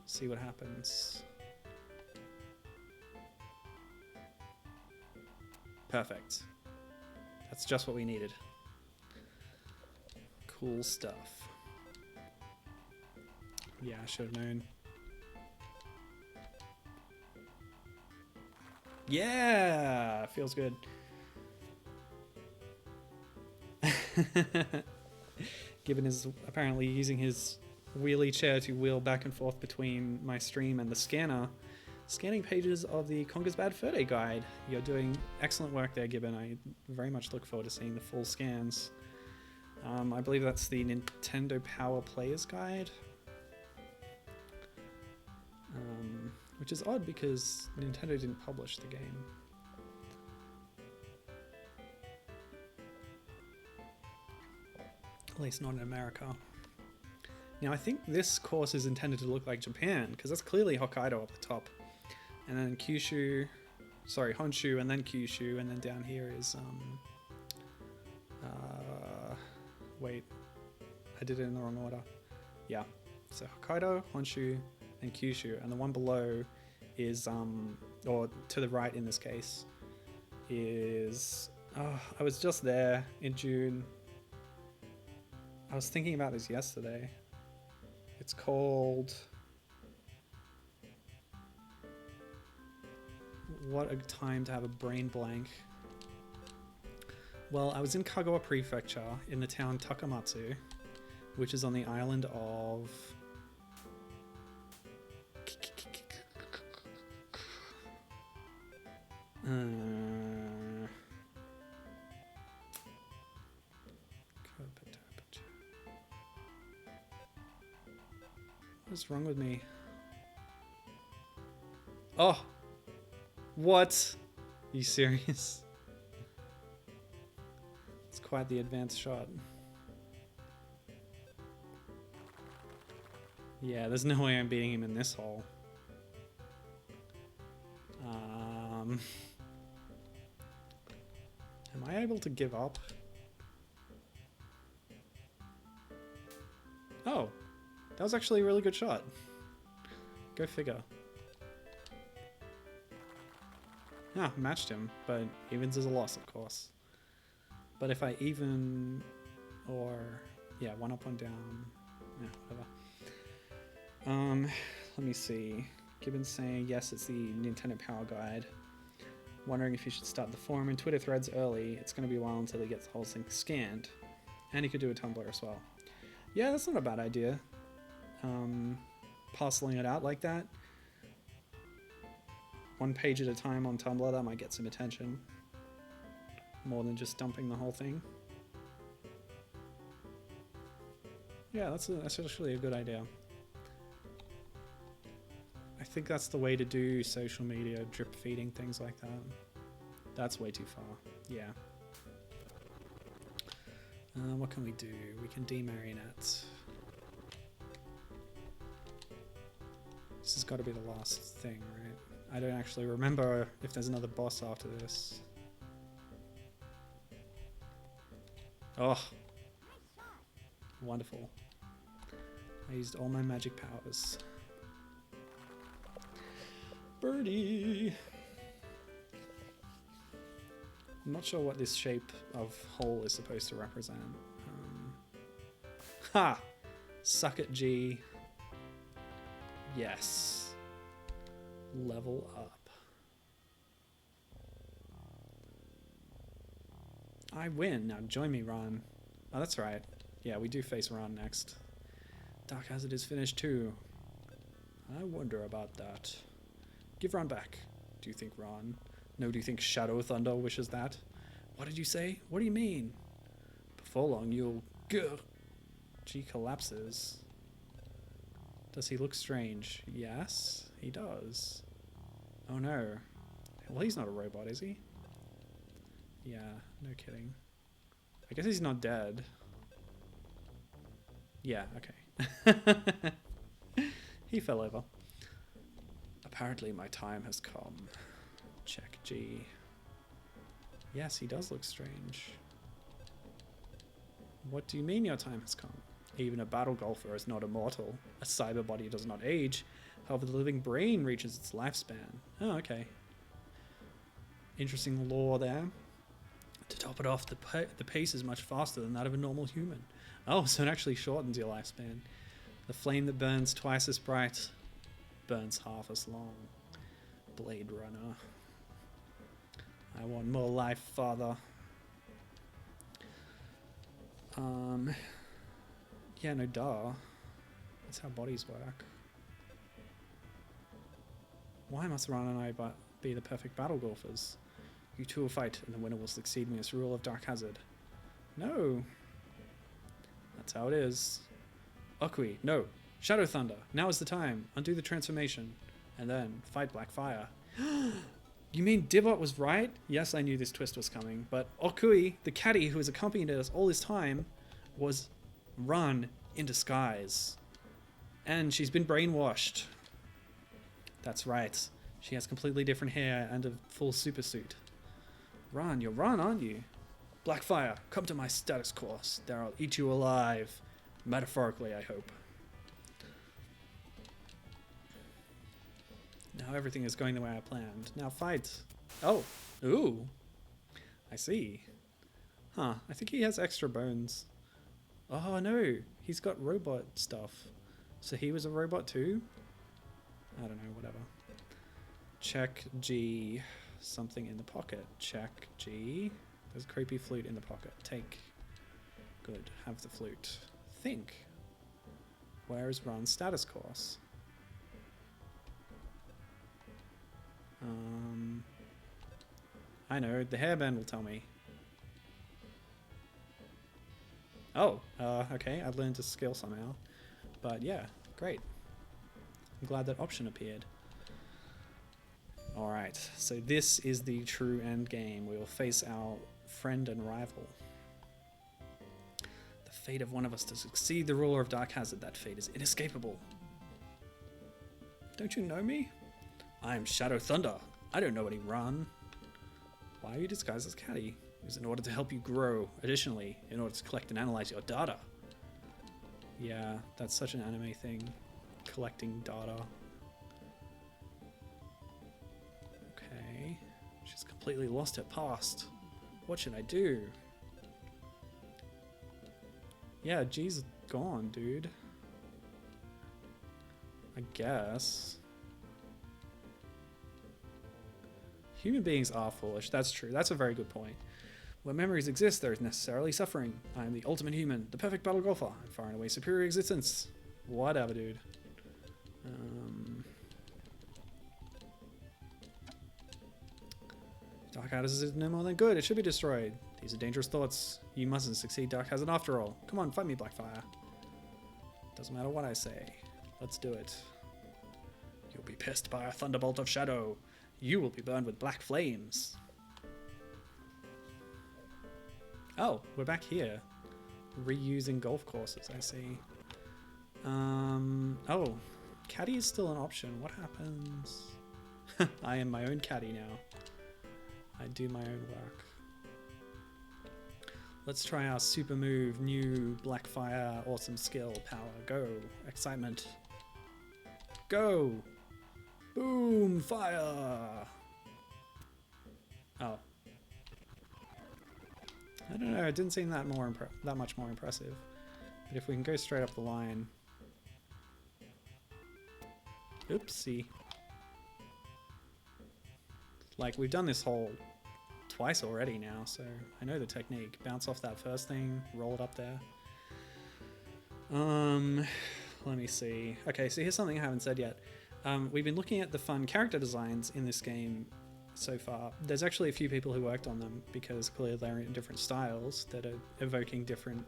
See what happens. Perfect. That's just what we needed. Cool stuff. Yeah, I should have known. Yeah! Feels good. Gibbon is apparently using his wheelie chair to wheel back and forth between my stream and the scanner, scanning pages of the Conker's Bad Fur Day guide. You're doing excellent work there, Gibbon. I very much look forward to seeing the full scans. I believe that's the Nintendo Power Players Guide. Which is odd because Nintendo didn't publish the game. At least not in America. Now I think this course is intended to look like Japan, because that's clearly Hokkaido up the top. And then Kyushu, sorry, Honshu, and then Kyushu, and then down here is, wait, I did it in the wrong order. Yeah, so Hokkaido, Honshu, and Kyushu, and the one below is, or to the right in this case, is, I was just there in June. I was thinking about this yesterday. It's called, what a time to have a brain blank. Well, I was in Kagawa Prefecture in the town Takamatsu, which is on the island of what's wrong with me? Oh! What? Are you serious? It's quite the advanced shot. Yeah, there's no way I'm beating him in this hole. Am I able to give up? Oh, that was actually a really good shot. Go figure. Ah, matched him, but evens is a loss, of course. But if I even, or yeah, one up, one down, yeah, whatever. Let me see. Gibbon's saying yes, it's the Nintendo Power Guide. Wondering if you should start the forum and Twitter threads early. It's going to be a while until he gets the whole thing scanned. And he could do a Tumblr as well. Yeah, that's not a bad idea. Parceling it out like that. One page at a time on Tumblr, that might get some attention. More than just dumping the whole thing. Yeah, that's actually a good idea. I think that's the way to do social media, drip feeding, things like that. That's way too far. Yeah. What can we do? We can demarionette. This has got to be the last thing, right? I don't actually remember if there's another boss after this. Oh. Wonderful. I used all my magic powers. Birdie! I'm not sure what this shape of hole is supposed to represent. Ha! Suck it, G. Yes. Level up. I win. Now join me, Ron. Oh, that's right. Yeah, we do face Ron next. Dark Hazard is finished too. I wonder about that. Give Ron back. Do you think Ron? No, do you think Shadow Thunder wishes that? What did you say? What do you mean? Before long, you'll... Gah! G collapses. Does he look strange? Yes, he does. Oh no. Well, he's not a robot, is he? Yeah, no kidding. I guess he's not dead. Yeah, okay. He fell over. Apparently my time has come. Check G. Yes, he does look strange. What do you mean your time has come? Even a battle golfer is not immortal. A cyber body does not age. However, the living brain reaches its lifespan. Oh, okay. Interesting lore there. To top it off, the pace is much faster than that of a normal human. Oh, so it actually shortens your lifespan. The flame that burns twice as bright burns half as long. Blade Runner. I want more life, father. Yeah, no duh. That's how bodies work. Why must Ran and I be the perfect battle golfers? You two will fight, and the winner will succeed me as ruler of Dark Hazard. No. That's how it is. Okui, no. Shadow Thunder, now is the time. Undo the transformation. And then, fight Black Fire. You mean Dibot was right? Yes, I knew this twist was coming, but Okui, the caddy who has accompanied us all this time, was Ran in disguise. And she's been brainwashed. That's right. She has completely different hair and a full super suit. Ran, you're Ran, aren't you? Blackfire, come to my status course. There I'll eat you alive. Metaphorically, I hope. Now everything is going the way I planned. Now fight. Oh. Ooh. I see. Huh. I think he has extra bones. Oh no. He's got robot stuff. So he was a robot too? I don't know. Whatever. Check G. Something in the pocket. Check G. There's a creepy flute in the pocket. Take. Good. Have the flute. Think. Where is Ran's status course? I know. The hairband will tell me. Oh. Okay. I learned a skill somehow. But yeah. Great. I'm glad that option appeared. Alright, so this is the true end game. We will face our friend and rival. The fate of one of us to succeed the ruler of Dark Hazard. That fate is inescapable. Don't you know me? I am Shadow Thunder. I don't know any Ran. Why are you disguised as Caddy? It was in order to help you grow. Additionally, in order to collect and analyze your data. Yeah, that's such an anime thing. Collecting data. Okay. She's completely lost her past. What should I do? Yeah, G's gone, dude. I guess. Human beings are foolish. That's true. That's a very good point. Where memories exist, there is necessarily suffering. I am the ultimate human, the perfect battle golfer. I'm far and away superior existence. Whatever, dude. Dark Hazard is no more than good. It should be destroyed. These are dangerous thoughts. You mustn't succeed Dark Hazard after all. Come on, fight me, Blackfire. Doesn't matter what I say. Let's do it. You'll be pissed by a thunderbolt of shadow. You will be burned with black flames. Oh, we're back here. Reusing golf courses, I see. Oh, caddy is still an option. What happens? I am my own caddy now. I do my own work. Let's try our super move, new Blackfire, awesome skill, power, go, excitement. Go! Boom, fire! Oh. I don't know, it didn't seem that much more impressive. But if we can go straight up the line. Oopsie. Like, we've done this hole twice already now, so I know the technique. Bounce off that first thing, roll it up there. Let me see. Okay, so here's something I haven't said yet. We've been looking at the fun character designs in this game so far. There's actually a few people who worked on them because clearly they're in different styles that are evoking different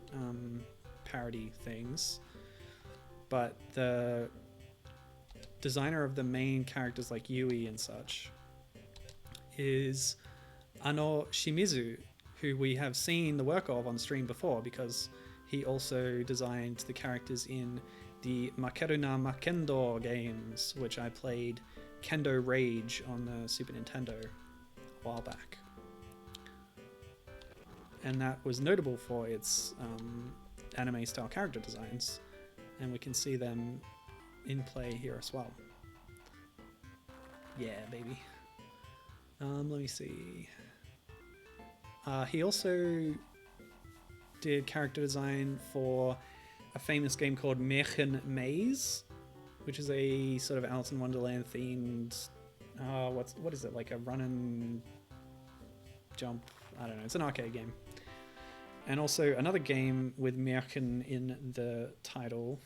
parody things. But the designer of the main characters like Yui and such is Ano Shimizu, who we have seen the work of on stream before because he also designed the characters in the Makeruna Makendo games, which I played Kendo Rage on the Super Nintendo a while back. And that was notable for its anime-style character designs, and we can see them in play here as well. Yeah, baby. Let me see. He also did character design for a famous game called Märchen Maze, which is a sort of Alice in Wonderland themed. What is it, like a run and jump? I don't know. It's an arcade game. And also another game with Märchen in the title.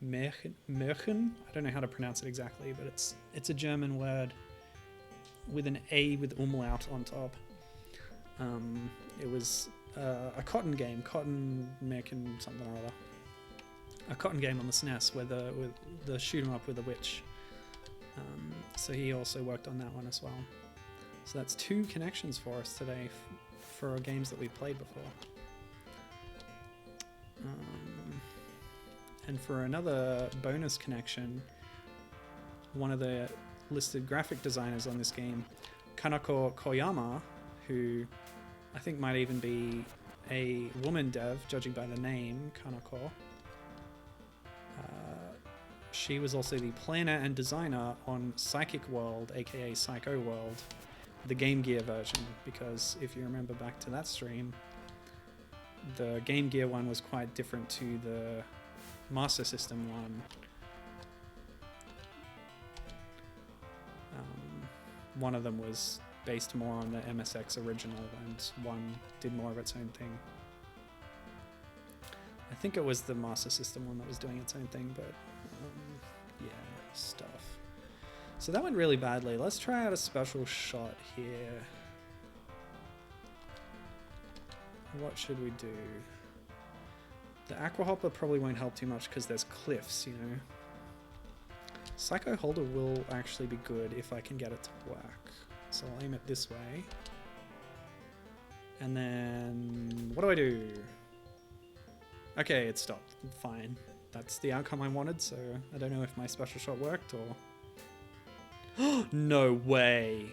Märchen? I don't know how to pronounce it exactly, but it's a German word with an A with umlaut on top. It was a cotton game, Cotton Märchen something or other. A cotton game on the SNES with the shoot 'em up with a witch. So he also worked on that one as well. So that's 2 connections for us today for games that we've played before. And for another bonus connection, one of the listed graphic designers on this game, Kanako Koyama, who I think might even be a woman dev, judging by the name, Kanako. She was also the planner and designer on Psychic World, aka Psycho World, the Game Gear version, because if you remember back to that stream, the Game Gear one was quite different to the Master System one. One of them was based more on the MSX original, and one did more of its own thing. I think it was the Master System one that was doing its own thing, but yeah, stuff. So that went really badly. Let's try out a special shot here. What should we do? The Aqua Hopper probably won't help too much because there's cliffs, you know. Psycho Holder will actually be good if I can get it to work. So I'll aim it this way. And then, what do I do? Okay, it stopped. Fine. That's the outcome I wanted, so I don't know if my special shot worked or... No way!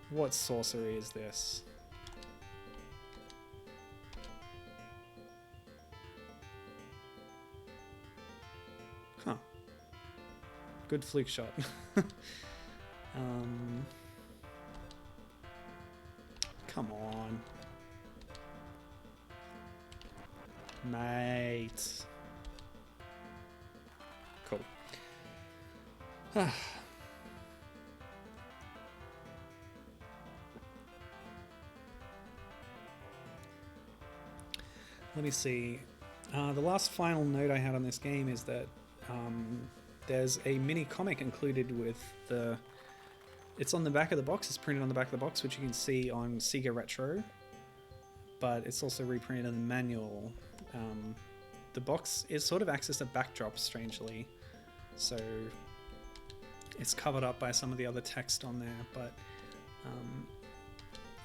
What sorcery is this? Huh. Good fluke shot. Come on. Mate. Cool. Let me see. The last final note I had on this game is that there's a mini comic included with the... It's on the back of the box. It's printed on the back of the box, which you can see on Sega Retro. But it's also reprinted in the manual. The box is sort of acts as a backdrop, strangely. So it's covered up by some of the other text on there, but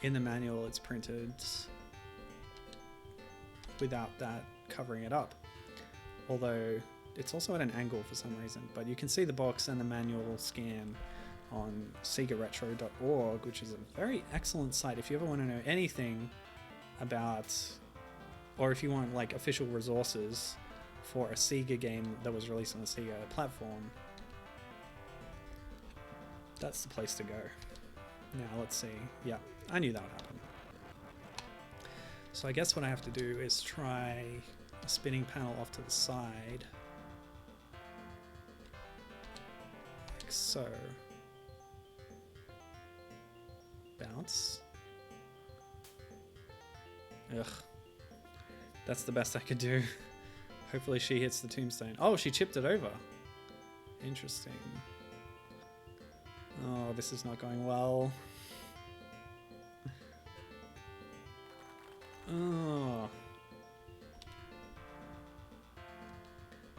in the manual it's printed without that covering it up. Although it's also at an angle for some reason, but you can see the box and the manual scan on segaretro.org, which is a very excellent site if you ever want to know anything about, or if you want like official resources for a Sega game that was released on a Sega platform. That's the place to go. Now let's see. Yeah, I knew that would happen. So I guess what I have to do is try a spinning panel off to the side. Like so. Bounce. Ugh. That's the best I could do. Hopefully she hits the tombstone. Oh, she chipped it over. Interesting. Oh, this is not going well. Oh.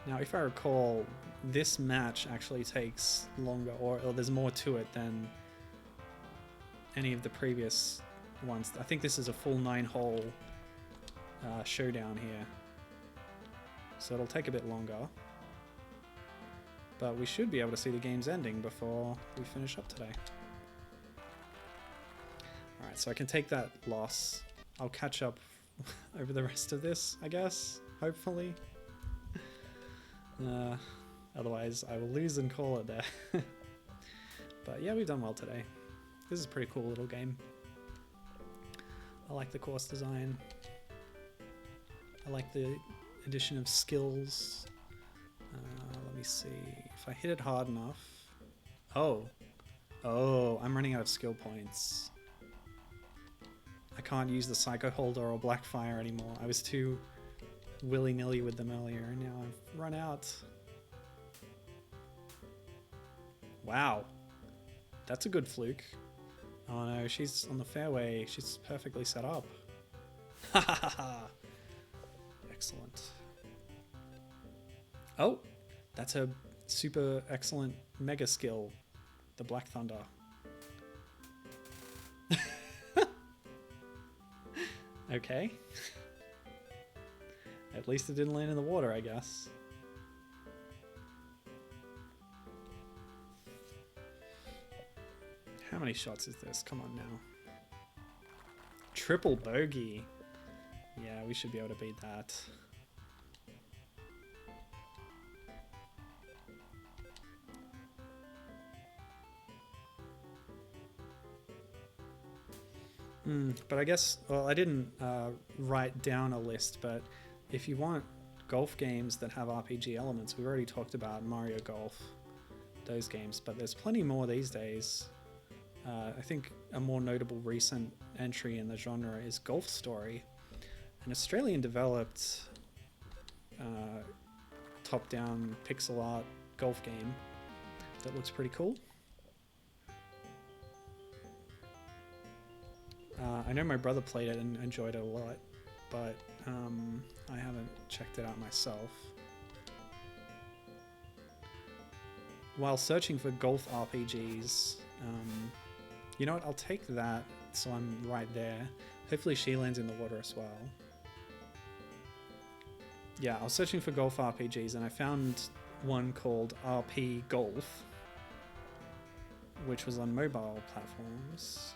Now, if I recall, this match actually takes longer, or there's more to it than any of the previous ones. I think this is a full 9-hole showdown here. So it'll take a bit longer. But we should be able to see the game's ending before we finish up today. Alright, so I can take that loss. I'll catch up over the rest of this, I guess. Hopefully. Otherwise, I will lose and call it there. But yeah, we've done well today. This is a pretty cool little game. I like the course design. I like the addition of skills. Let me see. If I hit it hard enough... Oh, I'm running out of skill points. I can't use the Psycho Holder or Blackfire anymore. I was too willy-nilly with them earlier, and now I've run out. Wow. That's a good fluke. Oh no, she's on the fairway. She's perfectly set up. Ha ha ha ha. Excellent. Oh, that's a super excellent mega skill. The Black Thunder. Okay. At least it didn't land in the water, I guess. How many shots is this? Come on now. Triple bogey. Yeah, we should be able to beat that. But I guess, well, I didn't write down a list, but if you want golf games that have RPG elements, we've already talked about Mario Golf, those games, but there's plenty more these days. I think a more notable recent entry in the genre is Golf Story, an Australian-developed top-down pixel art golf game that looks pretty cool. I know my brother played it and enjoyed it a lot, but I haven't checked it out myself. While searching for golf RPGs, you know what, I'll take that so I'm right there. Hopefully she lands in the water as well. Yeah, I was searching for golf RPGs and I found one called RP Golf, which was on mobile platforms.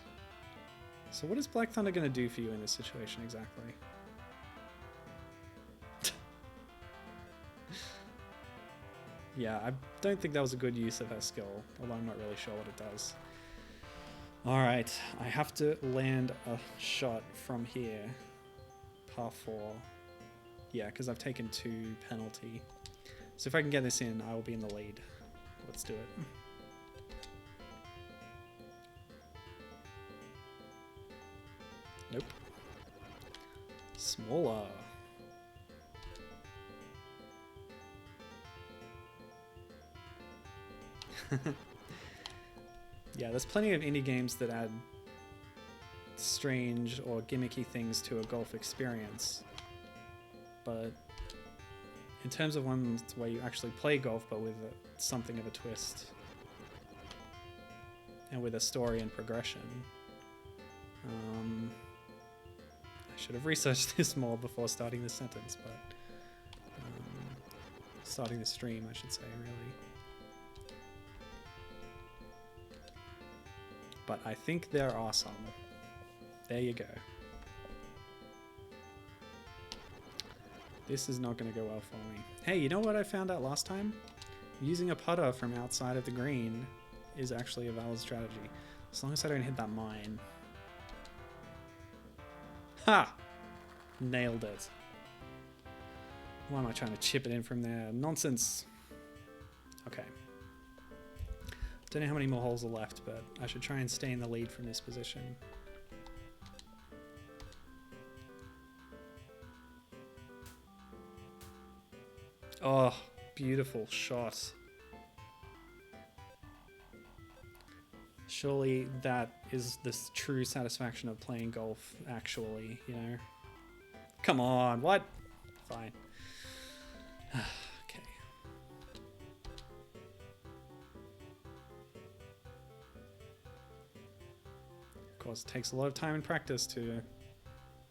So what is Black Thunder going to do for you in this situation exactly? Yeah, I don't think that was a good use of her skill, although I'm not really sure what it does. Alright, I have to land a shot from here. Par 4. Yeah, because I've taken 2 penalty. So if I can get this in, I will be in the lead. Let's do it. Nope. Smaller. Yeah, there's plenty of indie games that add strange or gimmicky things to a golf experience. But in terms of ones where you actually play golf but with something of a twist and with a story and progression, I should have researched this more before starting this sentence, but starting the stream, I should say, really. But I think they're awesome. There you go. This is not going to go well for me. Hey, you know what I found out last time? Using a putter from outside of the green is actually a valid strategy. As long as I don't hit that mine. Ha! Nailed it. Why am I trying to chip it in from there? Nonsense. Okay. Don't know how many more holes are left, but I should try and stay in the lead from this position. Oh, beautiful shot. Surely that is the true satisfaction of playing golf, actually, you know? Come on, what? Fine. Okay. Of course, it takes a lot of time and practice to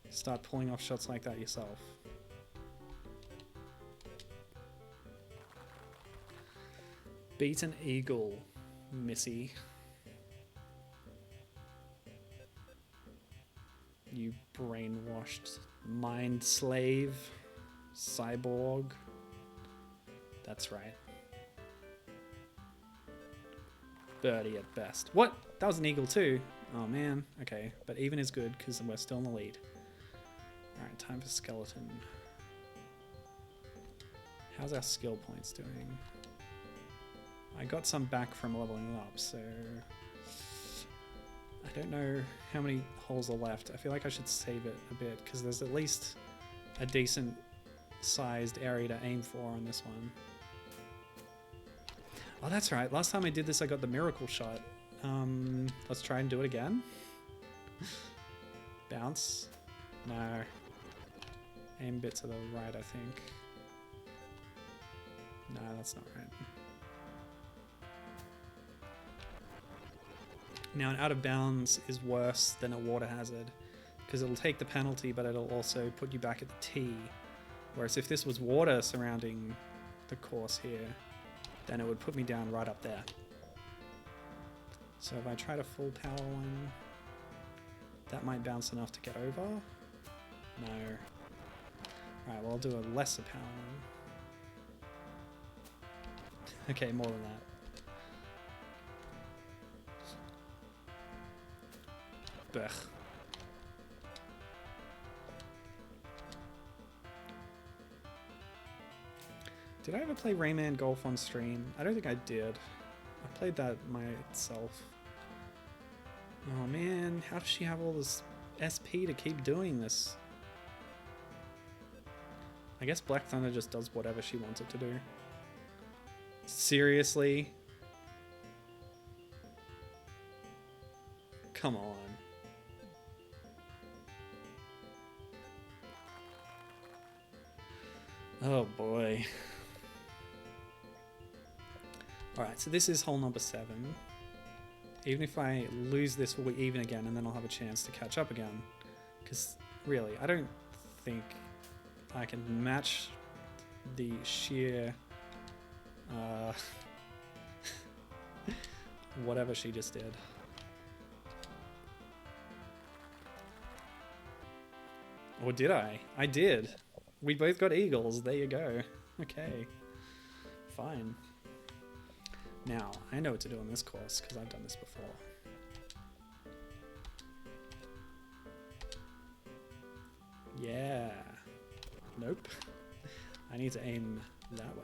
start pulling off shots like that yourself. Beat an eagle, Missy. You brainwashed mind slave, cyborg. That's right. birdie at best. What? That was an eagle too. Oh man. Okay, but even is good because we're still in the lead. Alright, time for skeleton. How's our skill points doing? I got some back from leveling up, so I don't know how many holes are left. I feel like I should save it a bit because there's at least a decent sized area to aim for on this one. Oh, that's right. Last time I did this, I got the miracle shot. Let's try and do it again. Bounce. No. Aim a bit to the right, I think. No, that's not right. Now, an out of bounds is worse than a water hazard because it'll take the penalty, but it'll also put you back at the tee. Whereas if this was water surrounding the course here, then it would put me down right up there. So if I try to full power one, that might bounce enough to get over. No. Alright, well I'll do a lesser power one. Okay, more than that. Blech. Did I ever play Rayman Golf on stream? I don't think I did. I played that myself. Oh man, how does she have all this SP to keep doing this? I guess Black Thunder just does whatever she wants it to do. Seriously? Come on. Oh boy. Alright, so this is hole number 7. Even if I lose this, we'll be even again, and then I'll have a chance to catch up again. Because, really, I don't think I can match the sheer... whatever she just did. Or did I? I did. We both got eagles. There you go. Okay. Fine. Now, I know what to do on this course because I've done this before. Yeah. Nope. I need to aim that way.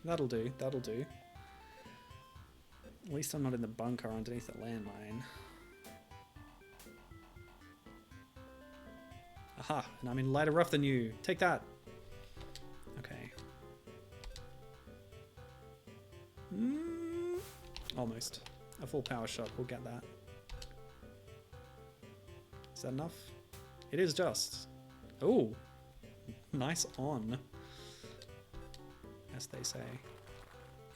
That'll do. That'll do. At least I'm not in the bunker underneath the landmine. Aha, and I'm in lighter rough than you. Take that. Okay. Almost. A full power shot, we'll get that. Is that enough? It is just. Oh, nice on. As they say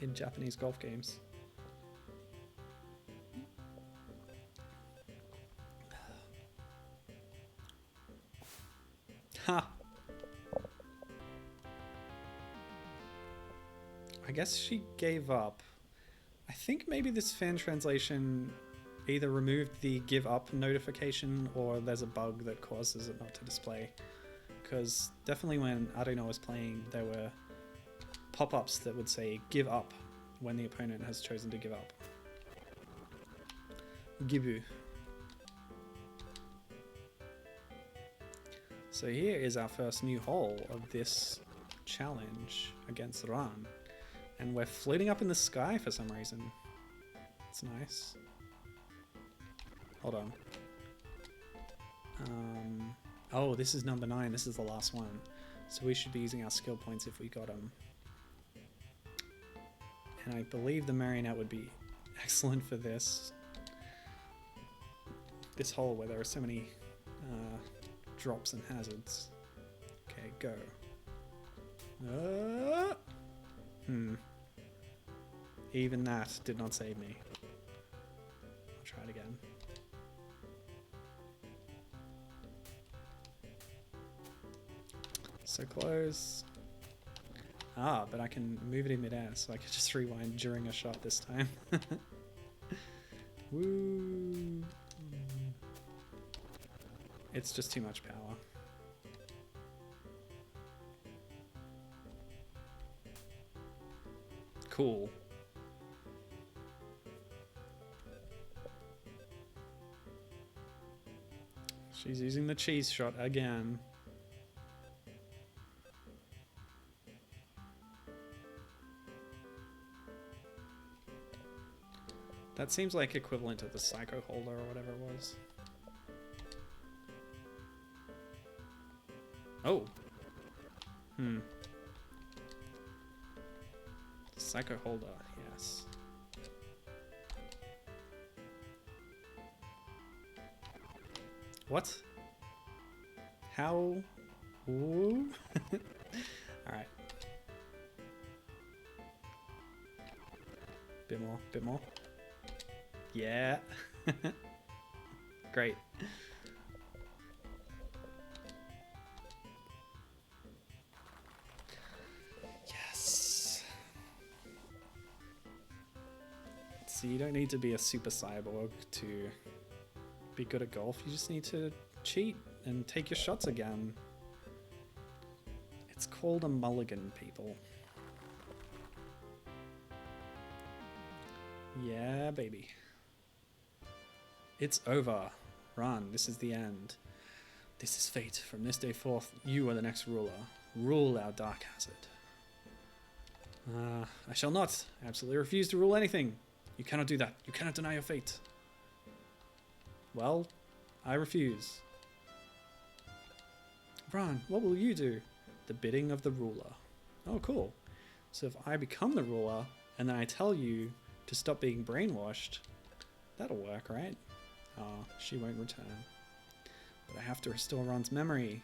in Japanese golf games. Ha! I guess she gave up. I think maybe this fan translation either removed the give up notification or there's a bug that causes it not to display. Because definitely when Arino was playing, there were pop-ups that would say give up when the opponent has chosen to give up. Gibu. So here is our first new hole of this challenge against Ran. And we're floating up in the sky for some reason. It's nice. Hold on. Oh, this is number 9. This is the last one. So we should be using our skill points if we got them. And I believe the marionette would be excellent for this. This hole where there are so many drops and hazards. Okay, go. Even that did not save me. I'll try it again. So close. Ah, but I can move it in midair, so I can just rewind during a shot this time. Woo! It's just too much power. Cool. She's using the cheese shot again. That seems like equivalent to the psycho holder or whatever it was. Oh. Psycho holder, yes. What? How? Ooh. Alright. Bit more, bit more. Yeah. Great. Yes. So you don't need to be a super cyborg to be good at golf. You just need to cheat and take your shots again. It's called a mulligan, people. Yeah, baby. It's over. Run. This is the end. This is fate. From this day forth, you are the next ruler. Rule our dark hazard. I shall not. I absolutely refuse to rule anything. You cannot do that. You cannot deny your fate. Well, I refuse. Ron, what will you do? The bidding of the ruler. Oh, cool. So if I become the ruler, and then I tell you to stop being brainwashed, that'll work, right? Oh, she won't return. But I have to restore Ron's memory.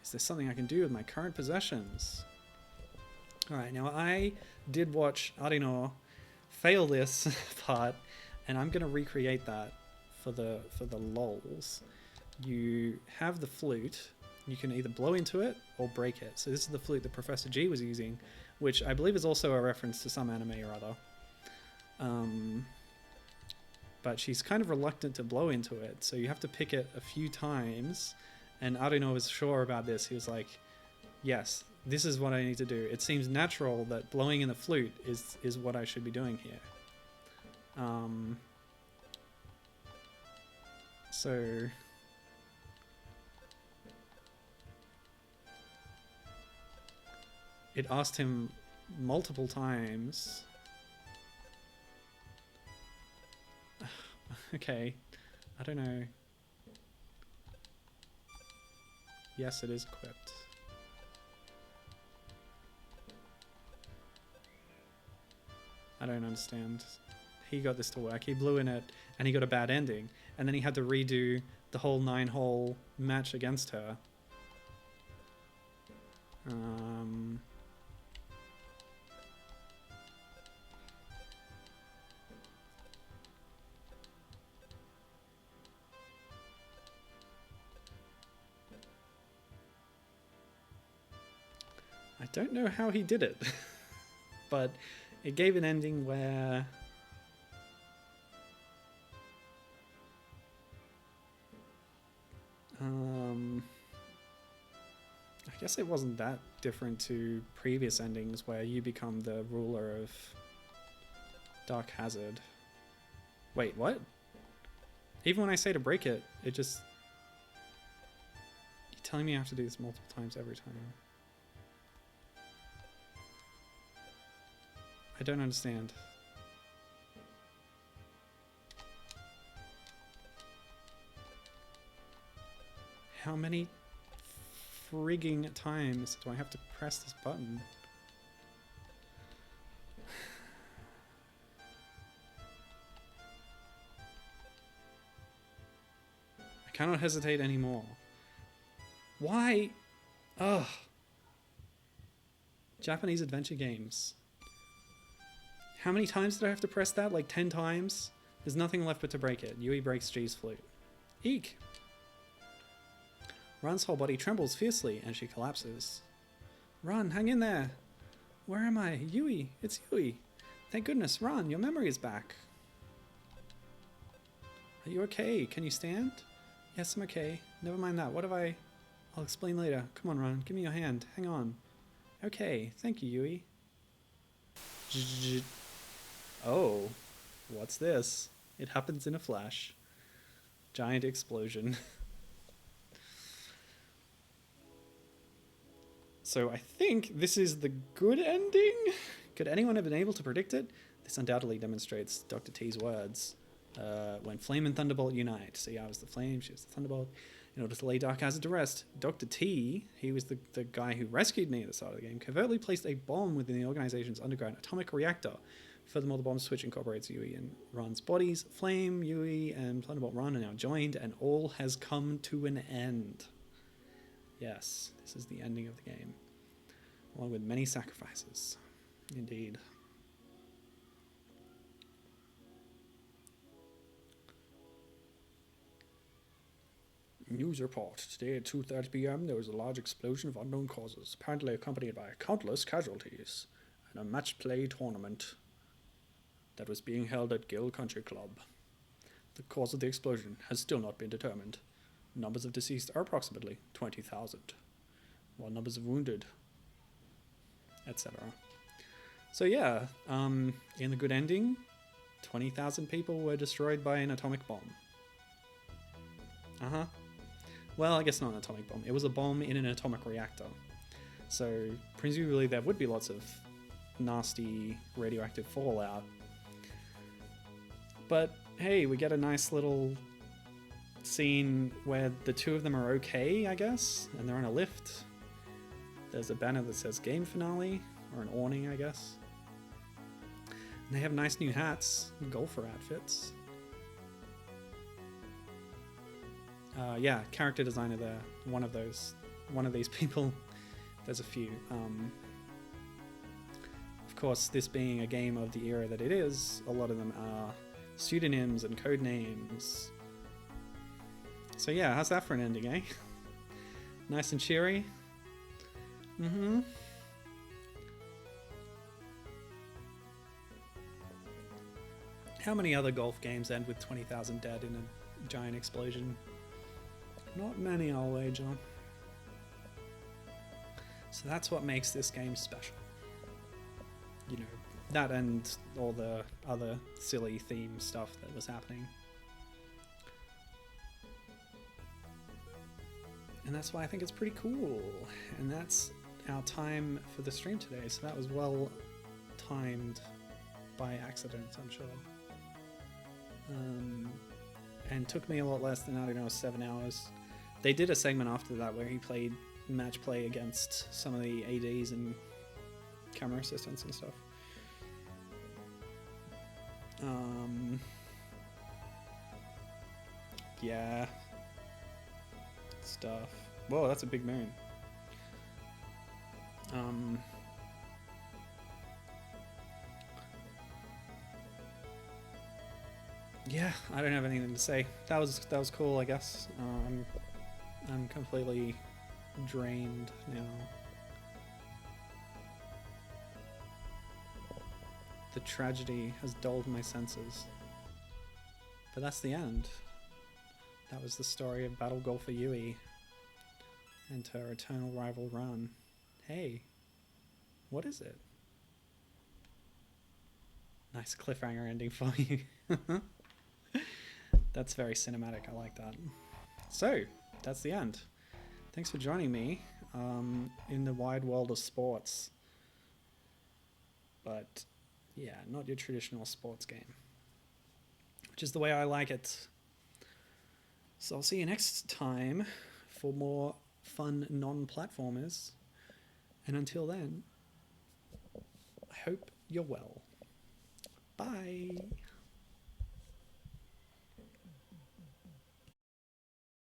Is there something I can do with my current possessions? Alright, now I did watch Arino fail this part, and I'm going to recreate that for the lols. You have the flute. You can either blow into it or break it. So this is the flute that Professor G was using, which I believe is also a reference to some anime or other. But she's kind of reluctant to blow into it, so you have to pick it a few times. And Arino was sure about this. He was like, yes, this is what I need to do. It seems natural that blowing in the flute is what I should be doing here. So it asked him multiple times. Okay, I don't know. Yes, it is equipped. I don't understand. He got this to work. He blew in it, and he got a bad ending. And then he had to redo the whole 9-hole match against her. I don't know how he did it, but it gave an ending where I guess it wasn't that different to previous endings where you become the ruler of Dark Hazard. Wait, what? Even when I say to break it, it just... You're telling me I have to do this multiple times every time. I don't understand. How many frigging times do I have to press this button? I cannot hesitate anymore. Why? Ugh. Japanese adventure games. How many times did I have to press that? Like 10 times? There's nothing left but to break it. Yui breaks G's flute. Eek! Run's whole body trembles fiercely and she collapses. Run, hang in there! Where am I? Yui! It's Yui! Thank goodness, Run, your memory is back. Are you okay? Can you stand? Yes, I'm okay. Never mind that. What have I... I'll explain later. Come on, Run. Give me your hand. Hang on. Okay. Thank you, Yui. Oh, what's this? It happens in a flash. Giant explosion. So I think this is the good ending? Could anyone have been able to predict it? This undoubtedly demonstrates Dr. T's words. When Flame and Thunderbolt unite. See, I was the Flame, she was the Thunderbolt. In order to lay Dark Hazard to rest, Dr. T, he was the guy who rescued me at the start of the game, covertly placed a bomb within the organization's underground atomic reactor. Furthermore, the bomb switch incorporates Yui and Ran's bodies. Flame, Yui, and Thunderbolt Ran are now joined, and all has come to an end. Yes, this is the ending of the game, along with many sacrifices. Indeed. News report. Today at 2:30 p.m. there was a large explosion of unknown causes, apparently accompanied by countless casualties, and a match play tournament that was being held at Gill Country Club. The cause of the explosion has still not been determined. Numbers of deceased are approximately 20,000, while numbers of wounded, etc. So yeah, in the good ending, 20,000 people were destroyed by an atomic bomb. Uh-huh. Well, I guess not an atomic bomb. It was a bomb in an atomic reactor. So presumably there would be lots of nasty radioactive fallout. But hey, we get a nice little scene where the two of them are okay, I guess, and they're on a lift. There's a banner that says game finale, or an awning, I guess. And they have nice new hats, golfer outfits. Yeah, character designer there. One of these people. There's a few. Of course, this being a game of the era that it is, a lot of them are pseudonyms and code names. So yeah, how's that for an ending, eh? Nice and cheery. Mm-hmm. How many other golf games end with 20,000 dead in a giant explosion? Not many, I'll wager. So that's what makes this game special. You know, that and all the other silly theme stuff that was happening. And that's why I think it's pretty cool. And that's our time for the stream today. So that was well timed by accident, I'm sure. And took me a lot less than, I don't know, 7 hours. They did a segment after that where he played match play against some of the ADs and camera assistants and stuff. Yeah. Stuff. Whoa, that's a big moon. Yeah, I don't have anything to say. That was cool, I guess. I'm completely drained now. The tragedy has dulled my senses. But that's the end. That was the story of Battle Golfer Yui and her eternal rival Ran. Hey, what is it? Nice cliffhanger ending for you. That's very cinematic, I like that. So, that's the end. Thanks for joining me in the wide world of sports. But, yeah, not your traditional sports game. Which is the way I like it. So I'll see you next time for more fun non-platformers. And until then, I hope you're well. Bye.